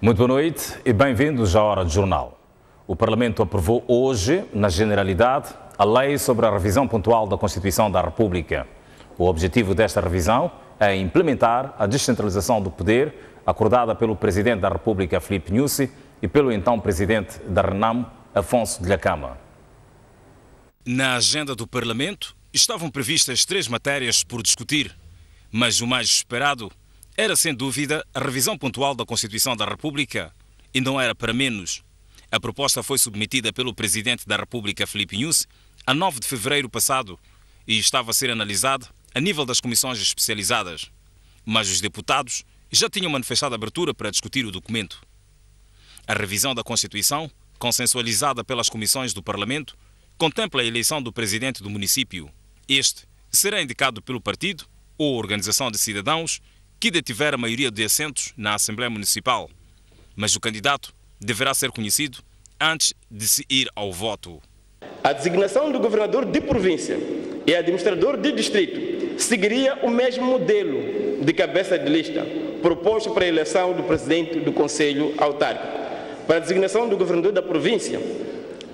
Muito boa noite e bem-vindos à Hora do Jornal. O Parlamento aprovou hoje, na generalidade, a Lei sobre a Revisão Pontual da Constituição da República. O objetivo desta revisão é implementar a descentralização do poder acordada pelo Presidente da República, Filipe Nyusi, e pelo então Presidente da RENAMO, Afonso Dhlakama. Na agenda do Parlamento estavam previstas 3 matérias por discutir, mas o mais esperado era, sem dúvida, a revisão pontual da Constituição da República, e não era para menos. A proposta foi submetida pelo Presidente da República, Filipe Nyusi, a 9 de fevereiro passado e estava a ser analisada a nível das comissões especializadas. Mas os deputados já tinham manifestado abertura para discutir o documento. A revisão da Constituição, consensualizada pelas comissões do Parlamento, contempla a eleição do Presidente do município. Este será indicado pelo partido ou organização de cidadãos que detiver a maioria de assentos na Assembleia Municipal, mas o candidato deverá ser conhecido antes de se ir ao voto. A designação do governador de província e administrador de distrito seguiria o mesmo modelo de cabeça de lista proposto para a eleição do presidente do Conselho Autárquico. Para a designação do governador da província,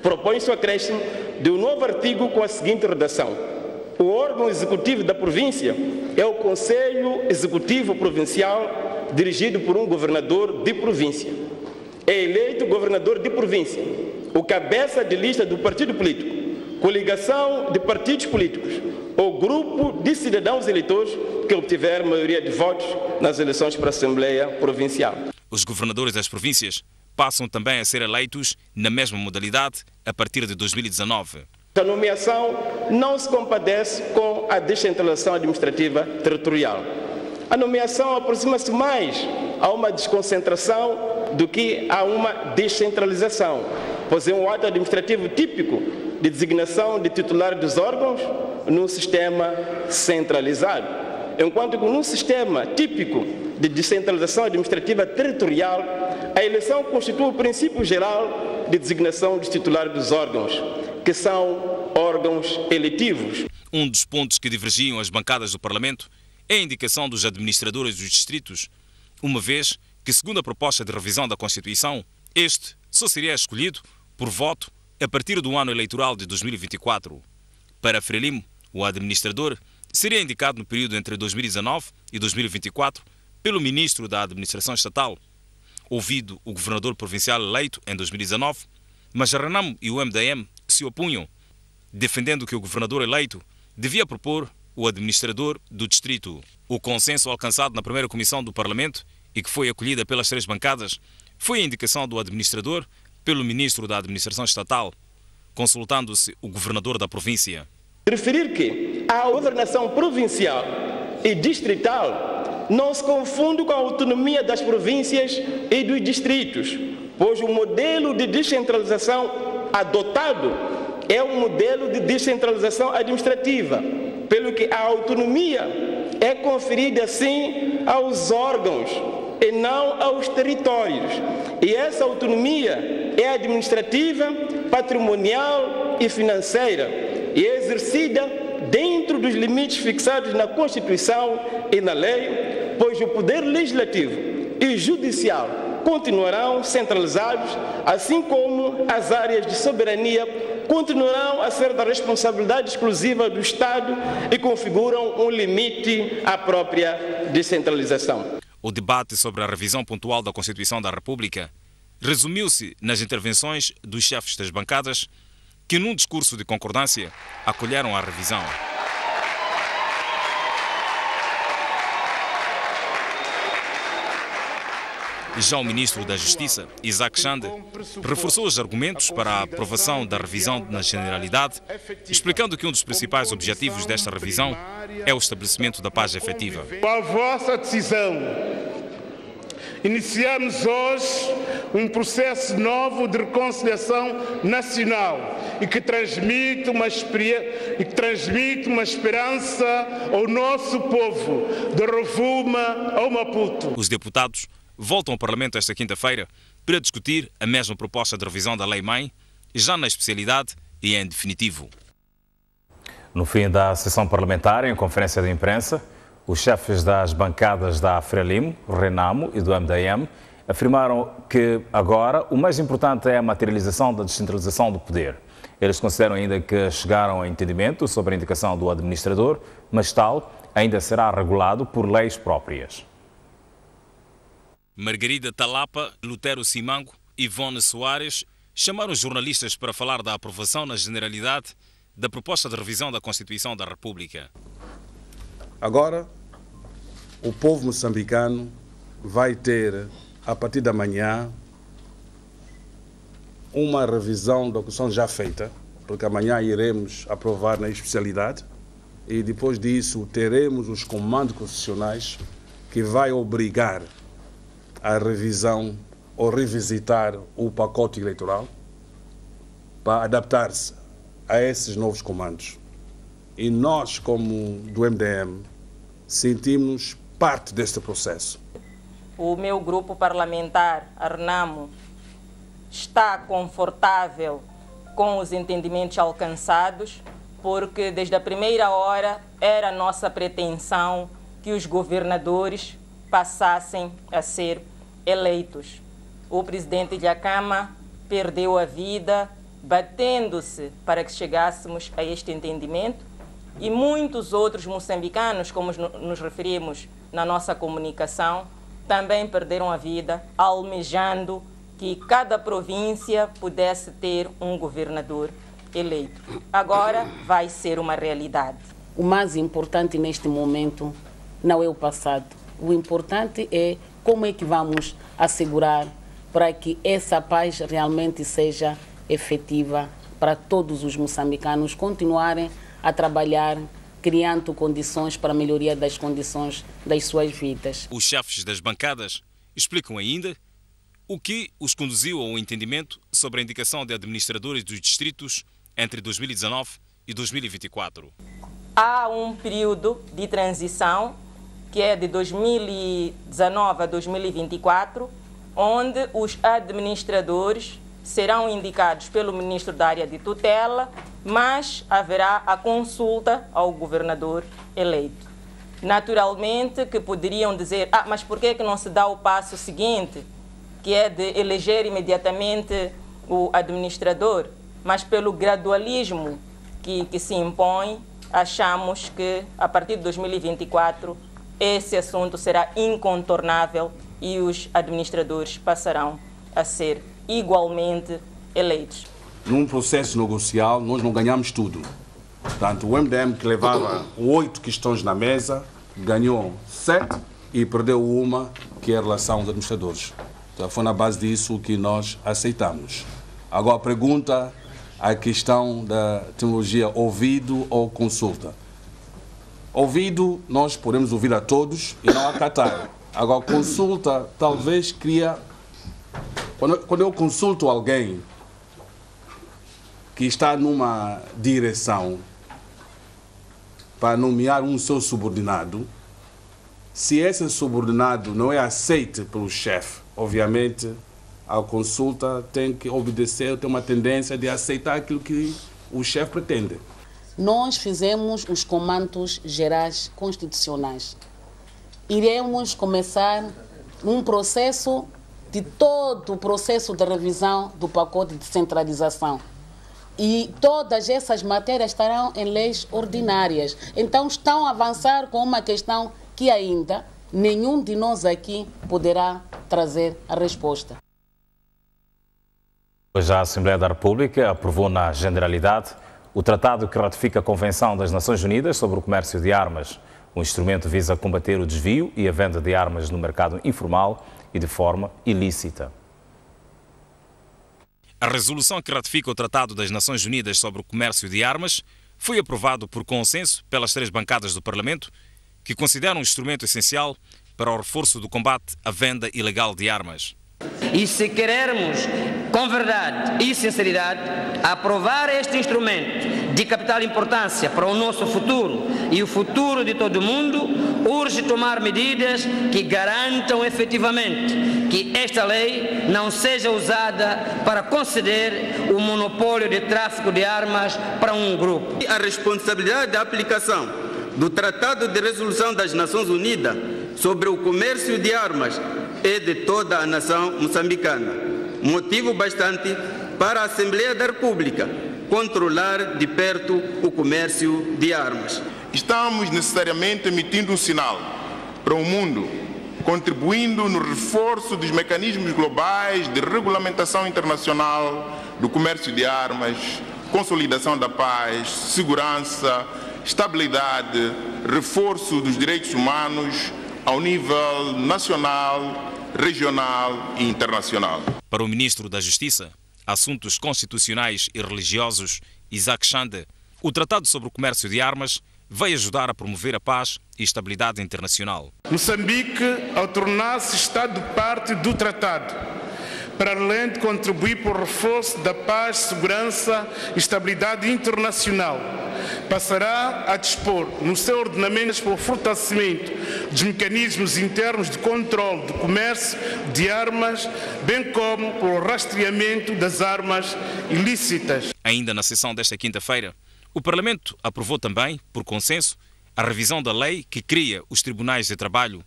propõe-se o acréscimo de um novo artigo com a seguinte redação: o órgão executivo da província é o Conselho Executivo Provincial, dirigido por um governador de província. É eleito governador de província o cabeça de lista do partido político, coligação de partidos políticos ou grupo de cidadãos eleitores que obtiver maioria de votos nas eleições para a Assembleia Provincial. Os governadores das províncias passam também a ser eleitos na mesma modalidade a partir de 2019. A nomeação não se compadece com a descentralização administrativa territorial. A nomeação aproxima-se mais a uma desconcentração do que a uma descentralização, pois é um ato administrativo típico de designação de titular dos órgãos num sistema centralizado, enquanto que num sistema típico de descentralização administrativa territorial, a eleição constitui o princípio geral de designação dos titulares dos órgãos, que são órgãos eletivos. Um dos pontos que divergiam as bancadas do Parlamento é a indicação dos administradores dos distritos, uma vez que, segundo a proposta de revisão da Constituição, este só seria escolhido por voto a partir do ano eleitoral de 2024. Para Frelimo, o administrador seria indicado no período entre 2019 e 2024 pelo Ministro da Administração Estatal, ouvido o governador provincial eleito em 2019, mas a RENAMO e o MDM se opunham, defendendo que o governador eleito devia propor o administrador do distrito. O consenso alcançado na primeira comissão do Parlamento e que foi acolhida pelas 3 bancadas foi a indicação do administrador pelo Ministro da Administração Estatal, consultando-se o governador da província. Referir que a governação provincial e distrital não se confunde com a autonomia das províncias e dos distritos, pois o modelo de descentralização adotado é um modelo de descentralização administrativa, pelo que a autonomia é conferida, sim, aos órgãos e não aos territórios. E essa autonomia é administrativa, patrimonial e financeira, e é exercida dentro dos limites fixados na Constituição e na lei, pois o poder legislativo e judicial continuarão centralizados, assim como as áreas de soberania continuarão a ser da responsabilidade exclusiva do Estado e configuram um limite à própria descentralização. O debate sobre a revisão pontual da Constituição da República resumiu-se nas intervenções dos chefes das bancadas que, num discurso de concordância, acolheram a revisão. Já o Ministro da Justiça, Isaac Chande, reforçou os argumentos para a aprovação da revisão na generalidade, explicando que um dos principais objetivos desta revisão é o estabelecimento da paz efetiva. Com a vossa decisão, iniciamos hoje um processo novo de reconciliação nacional e que transmite uma esperança ao nosso povo, de Rovuma ao Maputo. Os deputados voltam ao Parlamento esta quinta-feira para discutir a mesma proposta de revisão da Lei-Mãe, já na especialidade e em definitivo. No fim da sessão parlamentar, em conferência de imprensa, os chefes das bancadas da Frelimo, RENAMO e do MDM afirmaram que agora o mais importante é a materialização da descentralização do poder. Eles consideram ainda que chegaram a entendimento sobre a indicação do administrador, mas tal ainda será regulado por leis próprias. Margarida Talapa, Lutero Simango e Ivone Soares chamaram os jornalistas para falar da aprovação na generalidade da proposta de revisão da Constituição da República. Agora, o povo moçambicano vai ter, a partir da manhã, uma revisão da Constituição já feita, porque amanhã iremos aprovar na especialidade e depois disso teremos os comandos constitucionais que vai obrigar a revisão ou revisitar o pacote eleitoral para adaptar-se a esses novos comandos. E nós, como do MDM, sentimos parte deste processo. O meu grupo parlamentar, a RENAMO, está confortável com os entendimentos alcançados, porque desde a primeira hora era a nossa pretensão que os governadores passassem a ser eleitos. O presidente da Câmara perdeu a vida batendo-se para que chegássemos a este entendimento e muitos outros moçambicanos, como nos referimos na nossa comunicação, também perderam a vida almejando que cada província pudesse ter um governador eleito. Agora vai ser uma realidade. O mais importante neste momento não é o passado. O importante é como é que vamos assegurar para que essa paz realmente seja efetiva para todos os moçambicanos continuarem a trabalhar, criando condições para a melhoria das condições das suas vidas. Os chefes das bancadas explicam ainda o que os conduziu ao entendimento sobre a indicação de administradores dos distritos entre 2019 e 2024. Há um período de transição, que é de 2019 a 2024, onde os administradores serão indicados pelo ministro da área de tutela, mas haverá a consulta ao governador eleito. Naturalmente que poderiam dizer, mas por que não se dá o passo seguinte, que é de eleger imediatamente o administrador? Mas pelo gradualismo que se impõe, achamos que a partir de 2024 esse assunto será incontornável e os administradores passarão a ser igualmente eleitos. Num processo negocial, nós não ganhamos tudo. Portanto, o MDM, que levava 8 questões na mesa, ganhou 7 e perdeu uma, que é a relação aos administradores. Então, foi na base disso que nós aceitamos. Agora, a pergunta, a questão da tecnologia ouvido ou consulta. Ouvido, nós podemos ouvir a todos e não acatar. Agora, consulta, talvez cria... Quando eu consulto alguém que está numa direção para nomear um seu subordinado, se esse subordinado não é aceito pelo chefe, obviamente a consulta tem que obedecer, tem uma tendência de aceitar aquilo que o chefe pretende. Nós fizemos os comandos gerais constitucionais. Iremos começar um processo de todo o processo de revisão do pacote de descentralização. E todas essas matérias estarão em leis ordinárias. Então estão a avançar com uma questão que ainda nenhum de nós aqui poderá trazer a resposta. Hoje a Assembleia da República aprovou na generalidade o tratado que ratifica a Convenção das Nações Unidas sobre o Comércio de Armas. O instrumento visa combater o desvio e a venda de armas no mercado informal e de forma ilícita. A resolução que ratifica o Tratado das Nações Unidas sobre o Comércio de Armas foi aprovado por consenso pelas 3 bancadas do Parlamento, que consideram um instrumento essencial para o reforço do combate à venda ilegal de armas. E se querermos, com verdade e sinceridade, aprovar este instrumento de capital importância para o nosso futuro e o futuro de todo mundo, urge tomar medidas que garantam efetivamente que esta lei não seja usada para conceder o monopólio de tráfico de armas para um grupo. A responsabilidade da aplicação do Tratado de Resolução das Nações Unidas sobre o Comércio de Armas é de toda a nação moçambicana. Motivo bastante para a Assembleia da República controlar de perto o comércio de armas. Estamos necessariamente emitindo um sinal para o mundo, contribuindo no reforço dos mecanismos globais de regulamentação internacional do comércio de armas, consolidação da paz, segurança, estabilidade, reforço dos direitos humanos ao nível nacional, regional e internacional. Para o Ministro da Justiça, Assuntos Constitucionais e Religiosos, Isaac Chande, o Tratado sobre o Comércio de Armas vai ajudar a promover a paz e estabilidade internacional. Moçambique, ao tornar-se Estado-parte do Tratado, para além de contribuir para o reforço da paz, segurança e estabilidade internacional, passará a dispor no seu ordenamento para o fortalecimento dos mecanismos internos de controle do comércio de armas, bem como para o rastreamento das armas ilícitas. Ainda na sessão desta quinta-feira, o Parlamento aprovou também, por consenso, a revisão da lei que cria os tribunais de trabalho,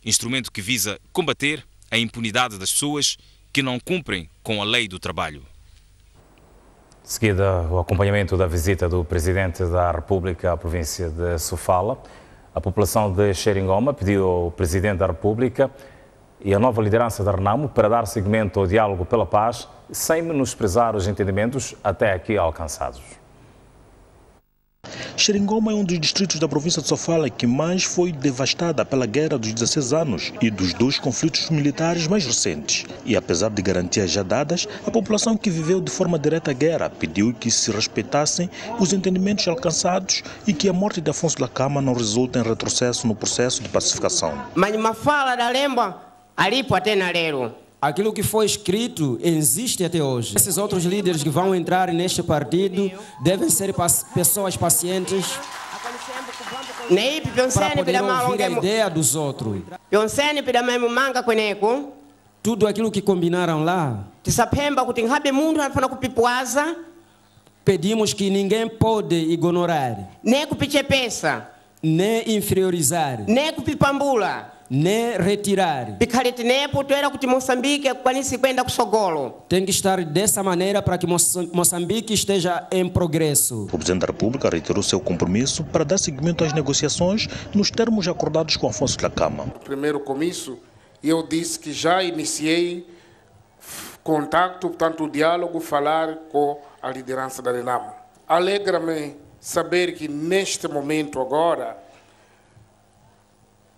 instrumento que visa combater a impunidade das pessoas que não cumprem com a lei do trabalho. De seguida, o acompanhamento da visita do Presidente da República à província de Sofala. A população de Xeringoma pediu ao Presidente da República e à nova liderança da Renamo para dar seguimento ao diálogo pela paz, sem menosprezar os entendimentos até aqui alcançados. Xeringoma é um dos distritos da província de Sofala que mais foi devastada pela guerra dos 16 anos e dos 2 conflitos militares mais recentes. E apesar de garantias já dadas, a população que viveu de forma direta a guerra pediu que se respeitassem os entendimentos alcançados e que a morte de Afonso Dhlakama não resulte em retrocesso no processo de pacificação. Mas uma fala da lembra alipo até na lero. Aquilo que foi escrito existe até hoje. Esses outros líderes que vão entrar neste partido devem ser pessoas pacientes para poder ouvir a ideia dos outros. Tudo aquilo que combinaram lá, pedimos que ninguém pode ignorar, nem inferiorizar, nem retirar. Tem que estar dessa maneira para que Moçambique esteja em progresso. O Presidente da República reiterou seu compromisso para dar seguimento às negociações nos termos acordados com Afonso Dhlakama. No primeiro comício, eu disse que já iniciei contato, portanto, o diálogo, falar com a liderança da Renamo. Alegra-me saber que neste momento agora,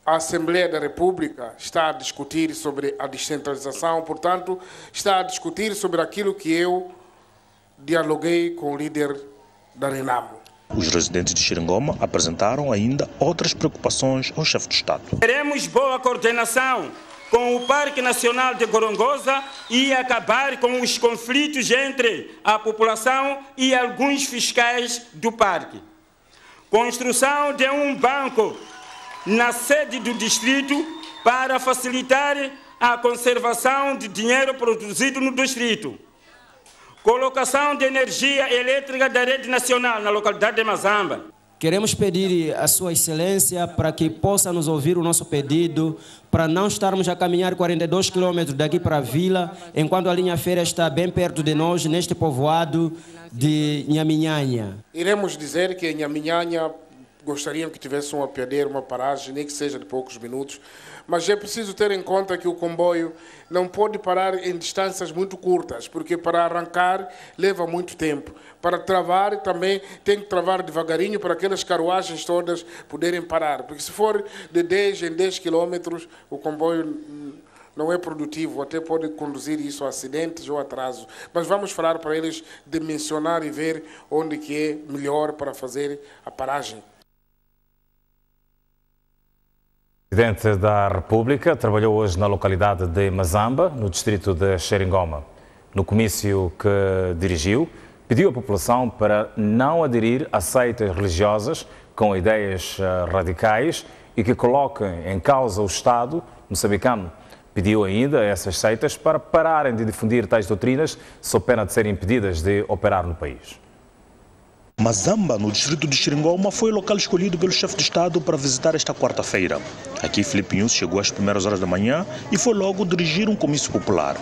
a Assembleia da República está a discutir sobre a descentralização, portanto, está a discutir sobre aquilo que eu dialoguei com o líder da Renamo. Os residentes de Xeringoma apresentaram ainda outras preocupações ao chefe de Estado. Teremos boa coordenação com o Parque Nacional de Gorongosa e acabar com os conflitos entre a população e alguns fiscais do parque. Construção de um banco na sede do distrito para facilitar a conservação de dinheiro produzido no distrito. Colocação de energia elétrica da rede nacional na localidade de Mazamba. Queremos pedir à Sua Excelência para que possa nos ouvir o nosso pedido, para não estarmos a caminhar 42 quilômetros daqui para a vila, enquanto a linha férrea está bem perto de nós, neste povoado de Nhaminhanha. Iremos dizer que em Nhaminhanha gostariam que tivesse um apiadeiro, uma paragem, nem que seja de poucos minutos, mas é preciso ter em conta que o comboio não pode parar em distâncias muito curtas, porque para arrancar leva muito tempo. Para travar também tem que travar devagarinho para aquelas carruagens todas poderem parar, porque se for de 10 em 10 quilômetros, o comboio não é produtivo, até pode conduzir isso a acidentes ou atrasos. Mas vamos falar para eles dimensionar e ver onde que é melhor para fazer a paragem. O Presidente da República trabalhou hoje na localidade de Mazamba, no distrito de Xeringoma. No comício que dirigiu, pediu à população para não aderir a seitas religiosas com ideias radicais e que coloquem em causa o Estado moçambicano. Pediu ainda a essas seitas para pararem de difundir tais doutrinas, sob pena de serem impedidas de operar no país. Mazamba, no distrito de Xiringoma, foi o local escolhido pelo chefe de Estado para visitar esta quarta-feira. Aqui, Filipe Nyusi chegou às primeiras horas da manhã e foi logo dirigir um comício popular.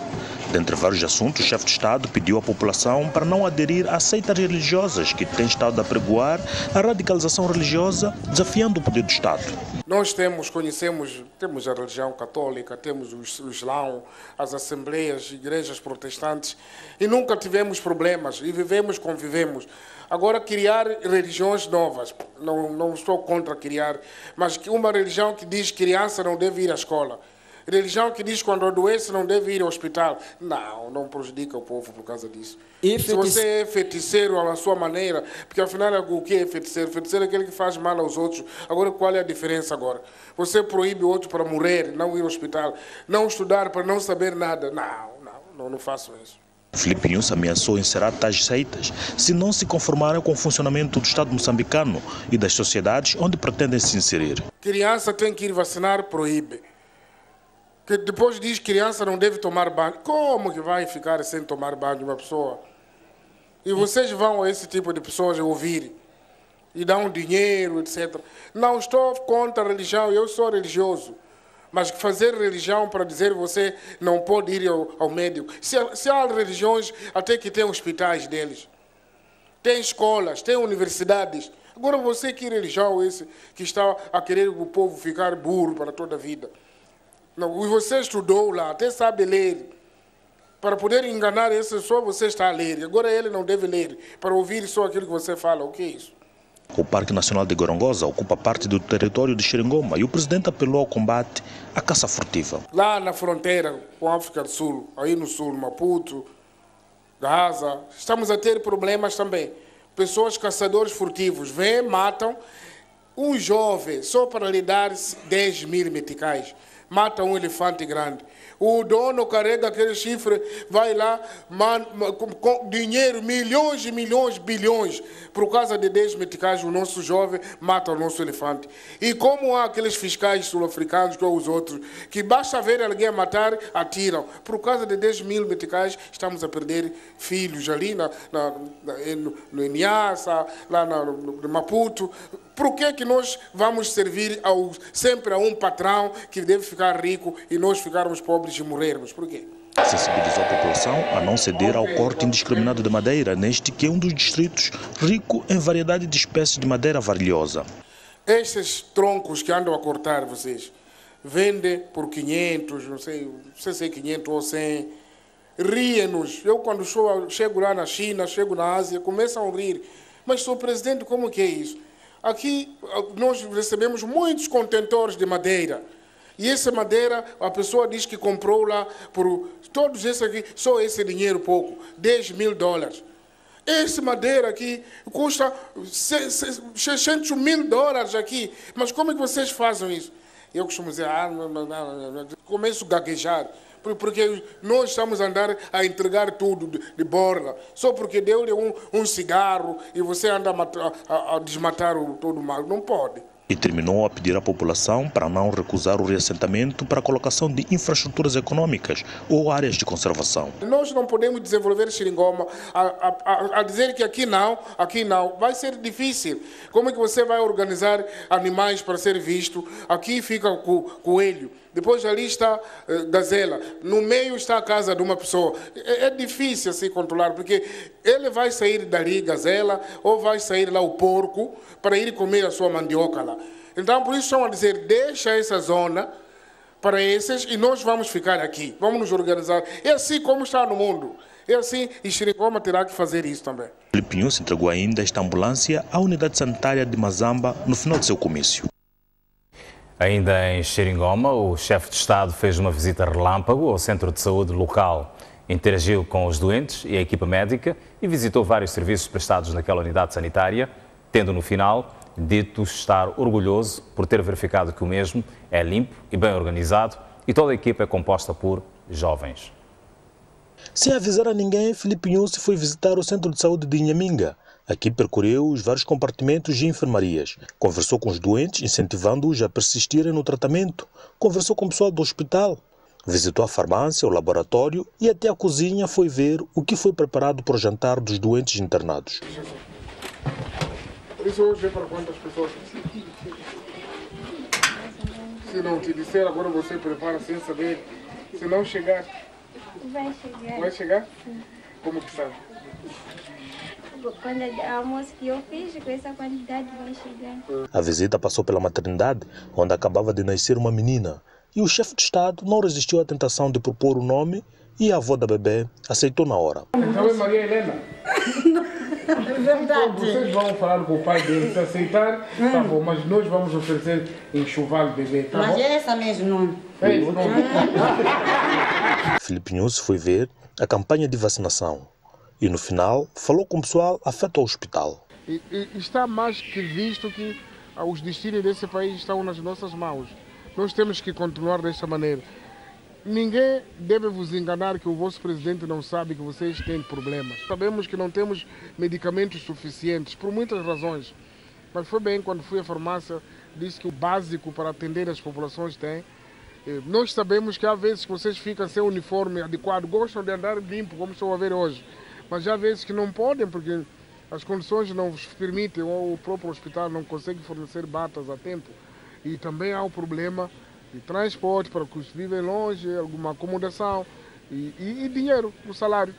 Dentre vários assuntos, o chefe de Estado pediu à população para não aderir a seitas religiosas que têm estado a apregoar a radicalização religiosa, desafiando o poder do Estado. Nós temos a religião católica, temos o Islão, as assembleias, igrejas protestantes e nunca tivemos problemas e convivemos. Agora, criar religiões novas, não estou contra criar, mas uma religião que diz que criança não deve ir à escola, religião que diz que quando adoece não deve ir ao hospital, não prejudica o povo por causa disso. Se você é feiticeiro à sua maneira, porque afinal o que é feiticeiro? Feiticeiro é aquele que faz mal aos outros. Agora, qual é a diferença agora? Você proíbe o outro para morrer, não ir ao hospital, não estudar para não saber nada. Não faço isso. Filipe Nyusi ameaçou encerrar tais seitas se não se conformarem com o funcionamento do Estado moçambicano e das sociedades onde pretendem se inserir. Criança tem que ir vacinar, proíbe. Que depois diz que criança não deve tomar banho. Como que vai ficar sem tomar banho uma pessoa? E vocês vão a esse tipo de pessoas ouvir e dão dinheiro, etc. Não estou contra a religião, eu sou religioso. Mas fazer religião para dizer você não pode ir ao médico. Se há religiões, até que tem hospitais deles. Tem escolas, tem universidades. Agora você, que religião é esse que está a querer o povo ficar burro para toda a vida? Não, você estudou lá, até sabe ler. Para poder enganar esse só você está a ler. Agora ele não deve ler para ouvir só aquilo que você fala. O que é isso? O Parque Nacional de Gorongosa ocupa parte do território de Xiringoma e o presidente apelou ao combate à caça furtiva. Lá na fronteira com a África do Sul, aí no sul, Maputo, Gaza, estamos a ter problemas também. Pessoas, caçadores furtivos, vêm, matam um jovem só para lhe dar 10 mil meticais. Mata um elefante grande. O dono carrega aquele chifre, vai lá, com dinheiro, milhões e milhões, bilhões. Por causa de 10 meticais, o nosso jovem mata o nosso elefante. E como há aqueles fiscais sul-africanos, que os outros, que basta ver alguém matar, atiram. Por causa de 10 mil meticais, estamos a perder filhos ali no Niassa, lá no Maputo. Por que nós vamos servir sempre a um patrão que deve ficar rico e nós ficarmos pobres e morrermos? Por quê? Sensibilizou a população a não ceder ao corte indiscriminado de madeira, neste que é um dos distritos rico em variedade de espécies de madeira varilhosa. Estes troncos que andam a cortar vocês, vendem por 500, não sei se é 500 ou 100, riem-nos. Eu quando chego lá na China, chego na Ásia, começam a rir. Mas, senhor presidente, como que é isso? Aqui nós recebemos muitos contentores de madeira. E essa madeira, a pessoa diz que comprou lá por todos esses aqui, só esse dinheiro pouco, 10 mil dólares. Essa madeira aqui custa 600 mil dólares aqui. Mas como é que vocês fazem isso? Eu costumo dizer, começo a gaguejar. Porque nós estamos a andar a entregar tudo de borla, só porque deu-lhe um cigarro e você anda a desmatar todo o mal. Não pode. E terminou a pedir à população para não recusar o reassentamento para a colocação de infraestruturas econômicas ou áreas de conservação. Nós não podemos desenvolver Xiringoma a dizer que aqui não. Vai ser difícil. Como é que você vai organizar animais para ser visto? Aqui fica o coelho. Depois ali está gazela, no meio está a casa de uma pessoa. É difícil assim controlar, porque ele vai sair dali, gazela, ou vai sair lá o porco, para ir comer a sua mandioca lá. Então, por isso estão a dizer, deixa essa zona para esses e nós vamos ficar aqui, vamos nos organizar. É assim como está no mundo. É assim, e Xiringoma terá que fazer isso também. Filipe Nyusi entregou ainda esta ambulância à unidade sanitária de Mazamba no final de seu comício. Ainda em Xiringoma, o chefe de Estado fez uma visita relâmpago ao centro de saúde local. Interagiu com os doentes e a equipa médica e visitou vários serviços prestados naquela unidade sanitária, tendo no final dito estar orgulhoso por ter verificado que o mesmo é limpo e bem organizado e toda a equipa é composta por jovens. Sem avisar a ninguém, Filipe Nyusi foi visitar o centro de saúde de Inhaminga. Aqui percorreu os vários compartimentos e enfermarias. Conversou com os doentes, incentivando-os a persistirem no tratamento. Conversou com o pessoal do hospital. Visitou a farmácia, o laboratório e até a cozinha foi ver o que foi preparado para o jantar dos doentes internados. Isso hoje é para quantas pessoas? Se não te disser, agora você prepara sem saber. Se não chegar... Vai chegar. Vai chegar? Sim. Como que sabe? Quando o almoço que eu fiz, com essa quantidade vai chegar. A visita passou pela maternidade, onde acabava de nascer uma menina. E o chefe de Estado não resistiu à tentação de propor o nome e a avó da bebê aceitou na hora. Então é Maria Helena? É verdade. Então, vocês vão falar com o pai dele, se aceitar, tá bom, mas nós vamos oferecer enxoval bebê, tá bom? Mas é essa mesmo nome. É esse nome. Filipe Nunes foi ver a campanha de vacinação e no final falou com o pessoal afeto ao hospital. E está mais que visto que os destinos desse país estão nas nossas mãos. Nós temos que continuar desta maneira. Ninguém deve vos enganar que o vosso presidente não sabe que vocês têm problemas. Sabemos que não temos medicamentos suficientes, por muitas razões. Mas foi bem, quando fui à farmácia, disse que o básico para atender as populações tem. Nós sabemos que há vezes que vocês ficam sem uniforme adequado, gostam de andar limpo, como estou a ver hoje. Mas há vezes que não podem, porque as condições não vos permitem, ou o próprio hospital não consegue fornecer batas a tempo. E também há o problema de transporte para os que vivem longe, alguma acomodação e dinheiro, o salário.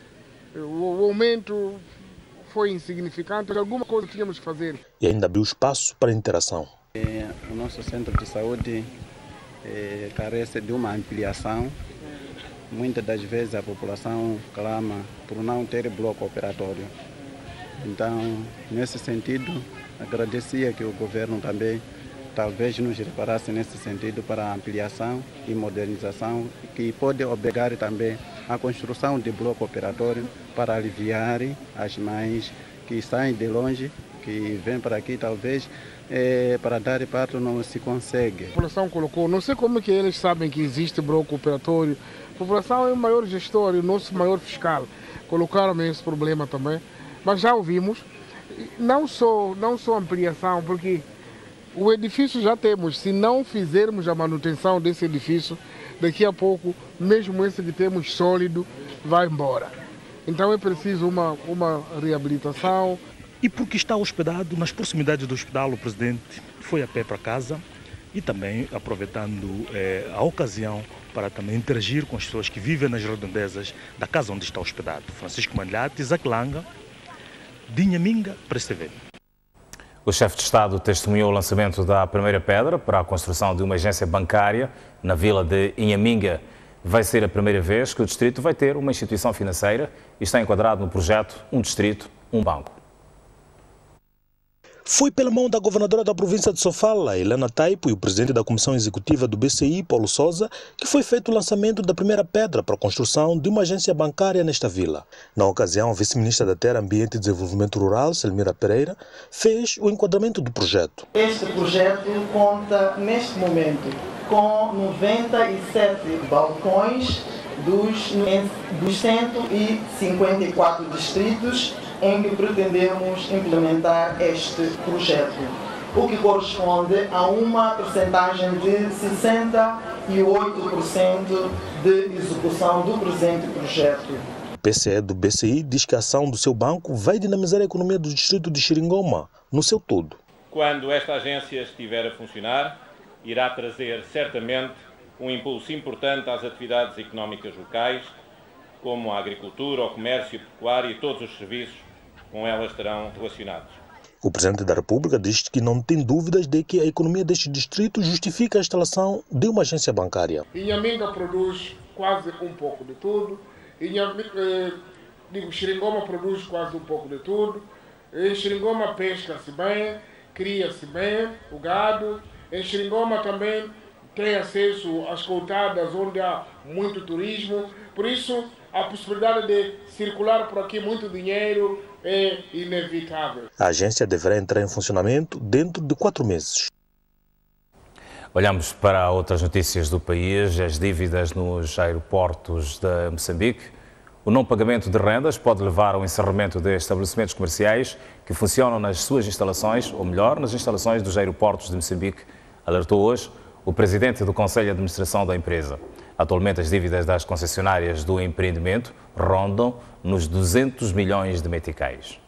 O aumento foi insignificante, alguma coisa tínhamos que fazer. E ainda abriu espaço para interação. O nosso centro de saúde carece de uma ampliação. Muitas das vezes a população clama por não ter bloco operatório. Então, nesse sentido, agradecia que o governo também talvez nos reparasse nesse sentido para a ampliação e modernização, que pode obrigar também a construção de bloco operatório para aliviar as mães que saem de longe, que vêm para aqui, talvez para dar parto não se consegue. A população colocou, não sei como é que eles sabem que existe bloco operatório. A população é o maior gestor e o nosso maior fiscal. Colocaram esse problema também, mas já ouvimos. Não só ampliação, porque o edifício já temos. Se não fizermos a manutenção desse edifício, daqui a pouco, mesmo esse que temos sólido, vai embora. Então é preciso uma reabilitação. E porque está hospedado nas proximidades do hospital, o presidente foi a pé para casa e também aproveitando a ocasião para também interagir com as pessoas que vivem nas redondezas da casa onde está hospedado. Francisco Malhate, Isaac Langa, de Inhaminga, para a TV. O chefe de Estado testemunhou o lançamento da primeira pedra para a construção de uma agência bancária na vila de Inhaminga. Vai ser a primeira vez que o distrito vai ter uma instituição financeira e está enquadrado no projeto Um Distrito, um Banco. Foi pela mão da governadora da província de Sofala, Helena Taipo, e o presidente da Comissão Executiva do BCI, Paulo Sousa, que foi feito o lançamento da primeira pedra para a construção de uma agência bancária nesta vila. Na ocasião, a vice-ministra da Terra, Ambiente e Desenvolvimento Rural, Selmira Pereira, fez o enquadramento do projeto. Este projeto conta, neste momento, com 97 balcões dos 154 distritos em que pretendemos implementar este projeto, o que corresponde a uma percentagem de 68% de execução do presente projeto. O PCE do BCI diz que a ação do seu banco vai dinamizar a economia do distrito de Xiringoma, no seu todo. Quando esta agência estiver a funcionar, irá trazer certamente um impulso importante às atividades económicas locais, como a agricultura, o comércio, a pecuária e todos os serviços com elas estarão relacionados. O Presidente da República diz que não tem dúvidas de que a economia deste distrito justifica a instalação de uma agência bancária. Inhaminga produz quase um pouco de tudo. Xiringoma produz quase um pouco de tudo. Em Xiringoma pesca-se bem, cria-se bem o gado. Em Xiringoma também tem acesso às coutadas onde há muito turismo. Por isso, a possibilidade de circular por aqui muito dinheiro é inevitável. A agência deverá entrar em funcionamento dentro de 4 meses. Olhamos para outras notícias do país. As dívidas nos aeroportos de Moçambique. O não pagamento de rendas pode levar ao encerramento de estabelecimentos comerciais que funcionam nas suas instalações, ou melhor, nas instalações dos aeroportos de Moçambique, alertou hoje o presidente do Conselho de Administração da empresa. Atualmente, as dívidas das concessionárias do empreendimento rondam nos 200 milhões de meticais.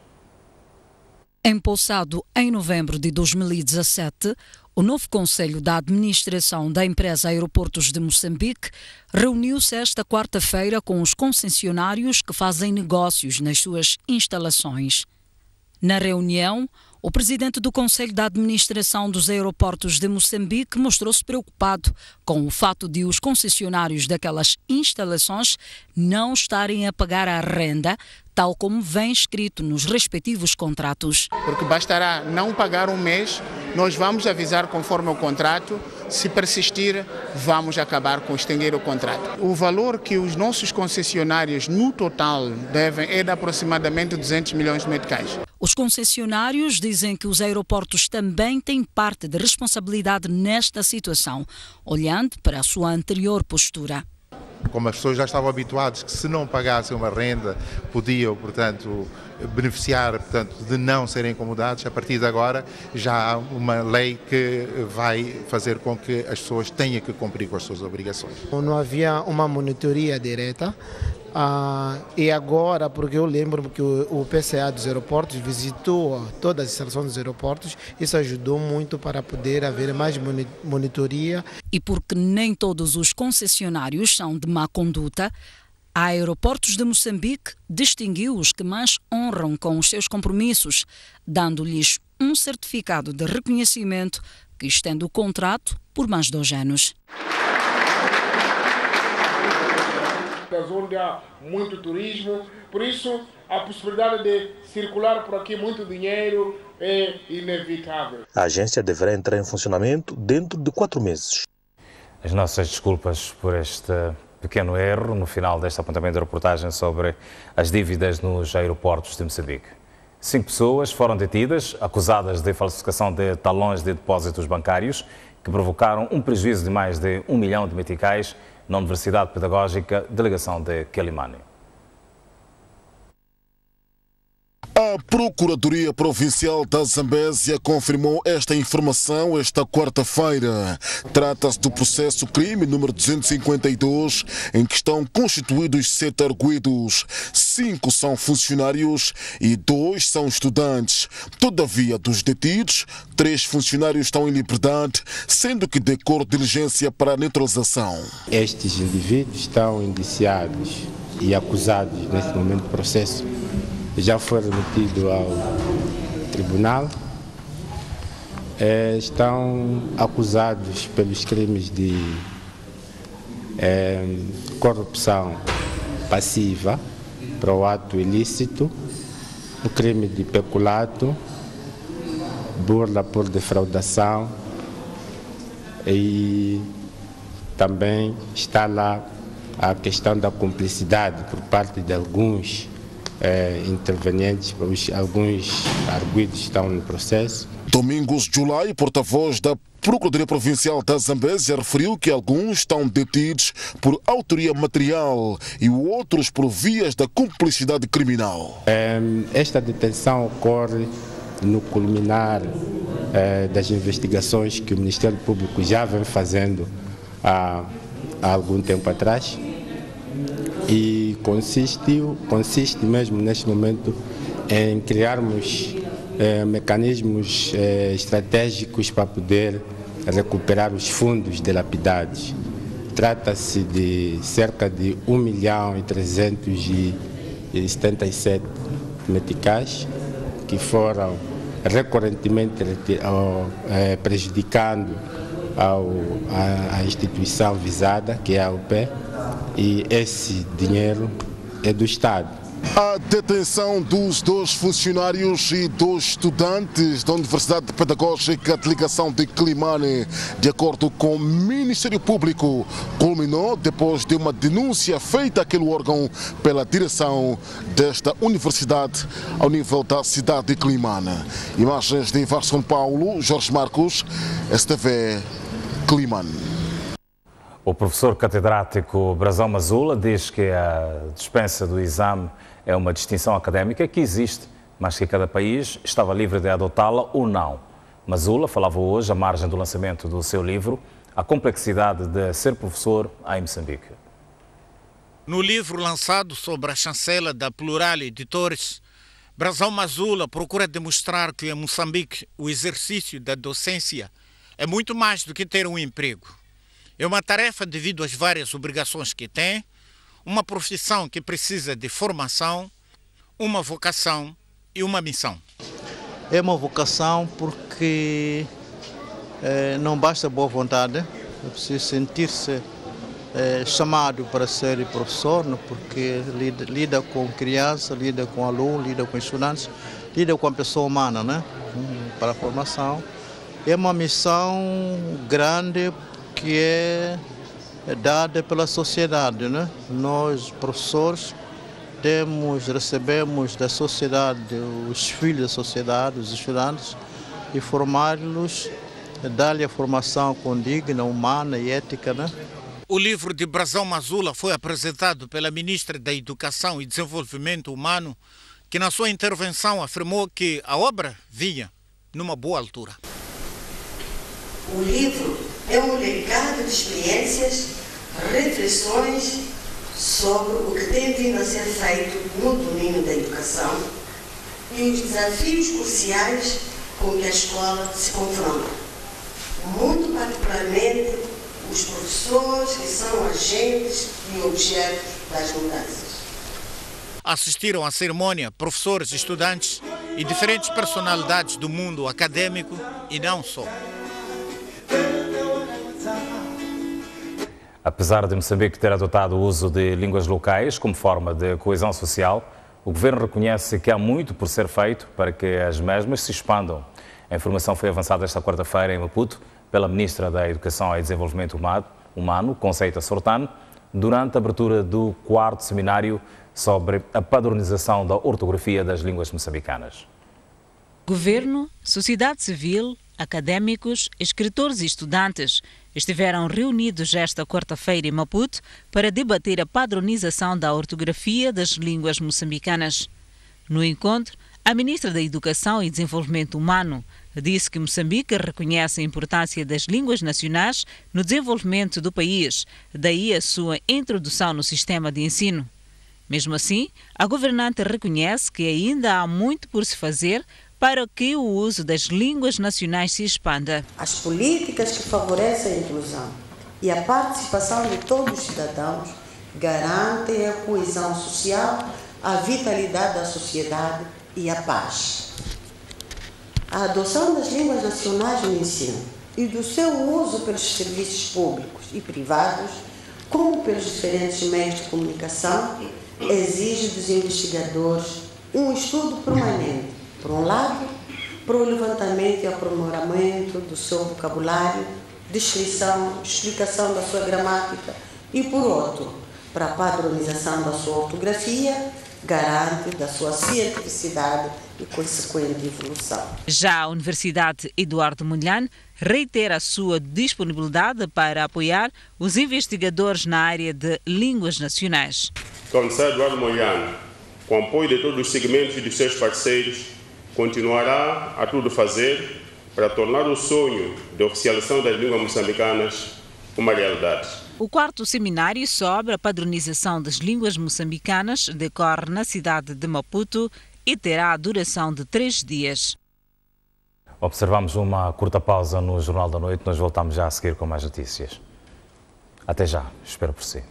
Empossado em novembro de 2017, o novo Conselho da Administração da empresa Aeroportos de Moçambique reuniu-se esta quarta-feira com os concessionários que fazem negócios nas suas instalações. Na reunião, o presidente do Conselho da Administração dos Aeroportos de Moçambique mostrou-se preocupado com o fato de os concessionários daquelas instalações não estarem a pagar a renda, tal como vem escrito nos respectivos contratos. Porque bastará não pagar um mês, nós vamos avisar conforme o contrato, se persistir, vamos acabar com extinguir o contrato. O valor que os nossos concessionários no total devem é de aproximadamente 200 milhões de meticais. Os concessionários dizem que os aeroportos também têm parte de responsabilidade nesta situação, olhando para a sua anterior postura. Como as pessoas já estavam habituadas que se não pagassem uma renda podiam, portanto, beneficiar, portanto, de não serem incomodados, a partir de agora já há uma lei que vai fazer com que as pessoas tenham que cumprir com as suas obrigações. Não havia uma monitoria direta. E agora, porque eu lembro que o PCA dos aeroportos visitou todas as instalações dos aeroportos, isso ajudou muito para poder haver mais monitoria. E porque nem todos os concessionários são de má conduta, a Aeroportos de Moçambique distinguiu os que mais honram com os seus compromissos, dando-lhes um certificado de reconhecimento que estende o contrato por mais 2 anos. Onde há muito turismo, por isso a possibilidade de circular por aqui muito dinheiro é inevitável. A agência deverá entrar em funcionamento dentro de 4 meses. As nossas desculpas por este pequeno erro no final deste apontamento de reportagem sobre as dívidas nos aeroportos de Moçambique. 5 pessoas foram detidas, acusadas de falsificação de talões de depósitos bancários, que provocaram um prejuízo de mais de 1 milhão de meticais na Universidade Pedagógica, delegação de Quelimane. A Procuradoria Provincial da Zambésia confirmou esta informação esta quarta-feira. Trata-se do processo crime número 252, em que estão constituídos 7 arguidos. 5 são funcionários e 2 são estudantes. Todavia, dos detidos, 3 funcionários estão em liberdade, sendo que decorre diligência para a neutralização. Estes indivíduos estão indiciados e acusados nesse momento do processo. Já foi remetido ao tribunal, estão acusados pelos crimes de corrupção passiva para o ato ilícito, o crime de peculato, burla por defraudação e também está lá a questão da cumplicidade por parte de alguns intervenientes, alguns arguidos estão no processo. Domingos Julai, porta-voz da Procuradoria Provincial da Zambésia, referiu que alguns estão detidos por autoria material e outros por vias da cumplicidade criminal. Esta detenção ocorre no culminar das investigações que o Ministério Público já vem fazendo há algum tempo atrás. E consiste mesmo neste momento em criarmos mecanismos estratégicos para poder recuperar os fundos dilapidados. Trata-se de cerca de 1.377.000 meticais que foram recorrentemente prejudicando a instituição visada, que é a UPE, e esse dinheiro é do Estado. A detenção dos 2 funcionários e 2 estudantes da Universidade Pedagógica de Delegação de Quelimane, de acordo com o Ministério Público, culminou depois de uma denúncia feita àquele órgão pela direção desta universidade ao nível da cidade de Quelimane. Imagens de Ivar São Paulo, Jorge Marcos, STV, Quelimane. O professor catedrático Brazão Mazula diz que a dispensa do exame é uma distinção académica que existe, mas que cada país estava livre de adotá-la ou não. Mazula falava hoje, à margem do lançamento do seu livro, A Complexidade de Ser Professor em Moçambique. No livro lançado sob a chancela da Plural Editores, Brazão Mazula procura demonstrar que em Moçambique o exercício da docência é muito mais do que ter um emprego. É uma tarefa devido às várias obrigações que tem, uma profissão que precisa de formação, uma vocação e uma missão. É uma vocação porque não basta boa vontade, é preciso sentir-se chamado para ser professor, porque lida com criança, lida com aluno, lida com estudantes, lida com a pessoa humana, né? Para a formação. É uma missão grande que é dada pela sociedade, né? Nós, professores, recebemos da sociedade, os filhos da sociedade, os estudantes, e formá-los, dar-lhe a formação condigna, humana e ética, né? O livro de Brazão Mazula foi apresentado pela Ministra da Educação e Desenvolvimento Humano, que na sua intervenção afirmou que a obra vinha numa boa altura. O livro é um legado de experiências, reflexões sobre o que tem vindo a ser feito no domínio da educação e os desafios cruciais com que a escola se confronta. Muito particularmente os professores que são agentes e objetos das mudanças. Assistiram à cerimônia professores, estudantes e diferentes personalidades do mundo acadêmico e não só. Apesar de Moçambique ter adotado o uso de línguas locais como forma de coesão social, o governo reconhece que há muito por ser feito para que as mesmas se expandam. A informação foi avançada esta quarta-feira em Maputo pela Ministra da Educação e Desenvolvimento Humano, Conceita Sortano, durante a abertura do 4º seminário sobre a padronização da ortografia das línguas moçambicanas. Governo, sociedade civil, académicos, escritores e estudantes estiveram reunidos esta quarta-feira em Maputo para debater a padronização da ortografia das línguas moçambicanas. No encontro, a Ministra da Educação e Desenvolvimento Humano disse que Moçambique reconhece a importância das línguas nacionais no desenvolvimento do país, daí a sua introdução no sistema de ensino. Mesmo assim, a governante reconhece que ainda há muito por se fazer para que o uso das línguas nacionais se expanda. As políticas que favorecem a inclusão e a participação de todos os cidadãos garantem a coesão social, a vitalidade da sociedade e a paz. A adoção das línguas nacionais no ensino e do seu uso pelos serviços públicos e privados, como pelos diferentes meios de comunicação, exige dos investigadores um estudo permanente. Por um lado, para o levantamento e aprimoramento do seu vocabulário, descrição, explicação da sua gramática e, por outro, para a padronização da sua ortografia, garante da sua cientificidade e consequente evolução. Já a Universidade Eduardo Mondlane reitera a sua disponibilidade para apoiar os investigadores na área de línguas nacionais. A Universidade Eduardo Mondlane, com o apoio de todos os segmentos e dos seus parceiros, continuará a tudo fazer para tornar o sonho de oficialização das línguas moçambicanas uma realidade. O 4º seminário sobre a padronização das línguas moçambicanas decorre na cidade de Maputo e terá a duração de 3 dias. Observamos uma curta pausa no Jornal da Noite. Nós voltamos já a seguir com mais notícias. Até já. Espero por si.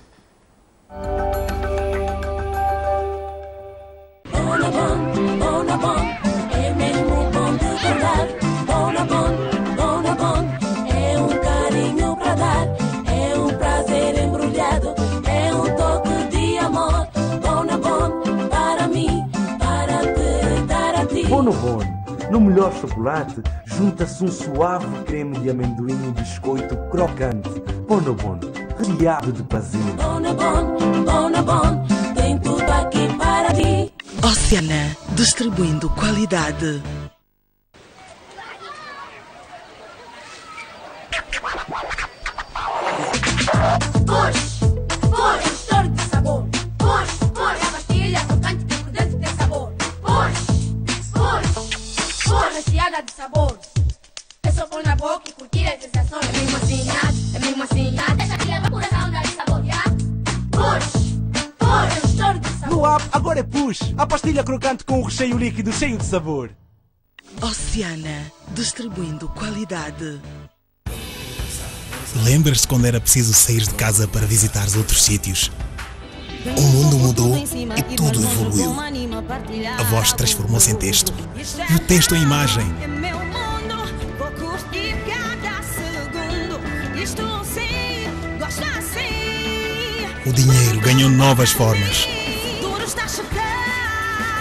É um carinho para dar, é um prazer embrulhado, é um toque de amor. Bonabon, para mim, para te dar a ti. Bonabon, no melhor chocolate, junta-se um suave creme de amendoim e biscoito crocante. Bonabon, recheado de prazer. Bonabon, tem tudo aqui para ti. Oceana, distribuindo qualidade. Push, push, mistura de sabor. Push, push, a pastilha crocante que por dentro tem sabor. Push, push, push, recheada de sabor. É só pôr na boca e curtir a sensação. É mesmo assim, deixa que leva coração, dá-lhe sabor, já? Push, push, mistura de sabor. Follow-up agora é push. A pastilha crocante com o recheio líquido cheio de sabor. Oceana, distribuindo qualidade. Lembras-te quando era preciso sair de casa para visitar outros sítios? O mundo mudou e tudo evoluiu. A voz transformou-se em texto e o texto em imagem. O dinheiro ganhou novas formas.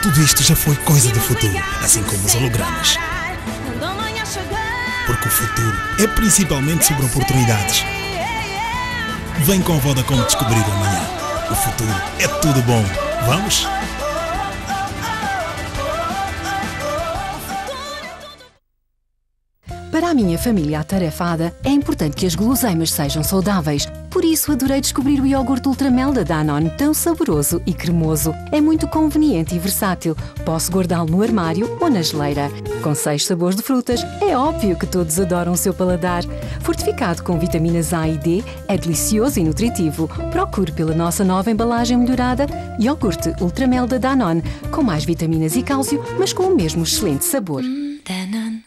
Tudo isto já foi coisa do futuro, assim como os hologramas. Porque o futuro é principalmente sobre oportunidades. Vem com a Vodacom descobrir o amanhã. O futuro é tudo bom. Vamos? Para a minha família atarefada, é importante que as guloseimas sejam saudáveis. Por isso, adorei descobrir o iogurte Ultramel da Danone, tão saboroso e cremoso. É muito conveniente e versátil. Posso guardá-lo no armário ou na geleira. Com 6 sabores de frutas, é óbvio que todos adoram o seu paladar. Fortificado com vitaminas A e D, é delicioso e nutritivo. Procure pela nossa nova embalagem melhorada, iogurte Ultramel da Danone, com mais vitaminas e cálcio, mas com o mesmo excelente sabor. Danone.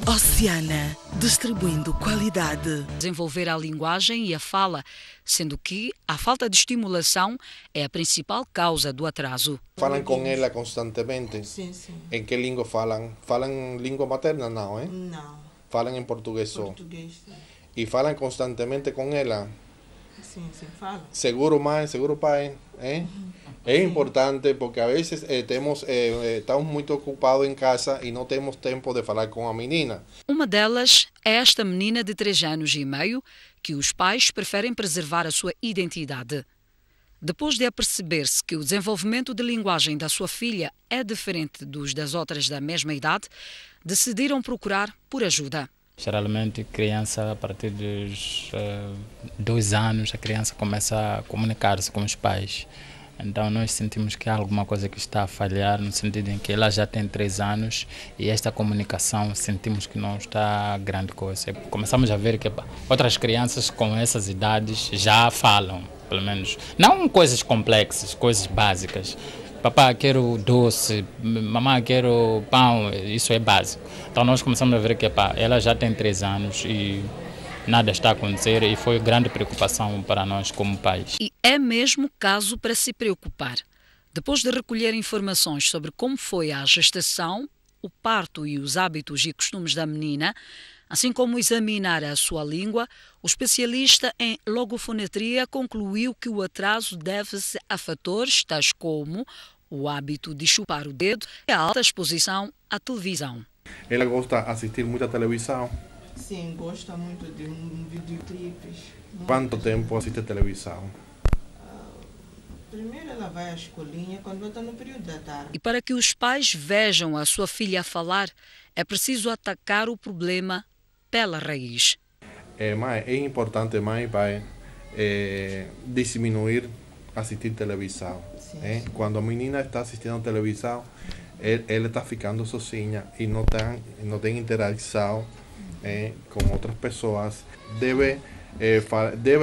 Oceana, distribuindo qualidade. Desenvolver a linguagem e a fala, sendo que a falta de estimulação é a principal causa do atraso. Falam com ela constantemente? Sim, sim. Em que língua falam? Falam língua materna, não, hein? Não. Falam em português só? Português, sim. E falam constantemente com ela? Sim, sim, fala. Seguro mãe, seguro pai, hein? É importante porque a vezes estamos muito ocupados em casa e não temos tempo de falar com a menina. Uma delas é esta menina de 3 anos e meio que os pais preferem preservar a sua identidade. Depois de aperceber-se que o desenvolvimento de linguagem da sua filha é diferente dos das outras da mesma idade, decidiram procurar por ajuda. Geralmente, criança, a partir dos 2 anos, a criança começa a comunicar-se com os pais. Então, nós sentimos que há alguma coisa que está a falhar, no sentido em que ela já tem 3 anos e esta comunicação sentimos que não está grande coisa. Começamos a ver que outras crianças com essas idades já falam, pelo menos. Não coisas complexas, coisas básicas. Papá, quero doce, mamãe, quero pão, isso é básico. Então, nós começamos a ver que ela já tem 3 anos e nada está a acontecer e foi grande preocupação para nós como pais. E é mesmo caso para se preocupar. Depois de recolher informações sobre como foi a gestação, o parto e os hábitos e costumes da menina, assim como examinar a sua língua, o especialista em logofonetria concluiu que o atraso deve-se a fatores tais como o hábito de chupar o dedo e a alta exposição à televisão. Ela gosta de assistir muita televisão? Sim, gosta muito de videoclipes. Quanto tempo assiste televisão? Primeiro ela vai à escolinha quando está no período da tarde. E para que os pais vejam a sua filha falar, é preciso atacar o problema pela raiz. Mãe, é importante, mãe e pai, diminuir assistir televisão. Sim. Quando a menina está assistindo televisão, ela está ficando sozinha e não tem interação com outras pessoas. Deve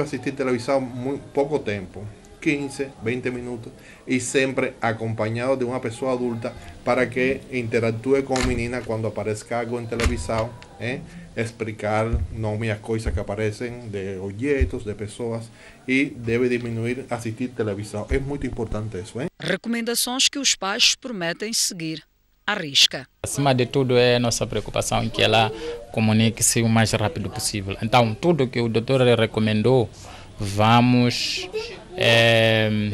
assistir televisão muito pouco tempo, 15, 20 minutos, e sempre acompanhado de uma pessoa adulta para que interactue com a menina quando apareça algo em televisão, explicar nome as coisas que aparecem, de objetos, de pessoas, e deve diminuir assistir televisão. É muito importante isso. Recomendações que os pais prometem seguir à risca. Acima de tudo é a nossa preocupação em que ela comunique-se o mais rápido possível. Então, tudo que o doutor recomendou, vamos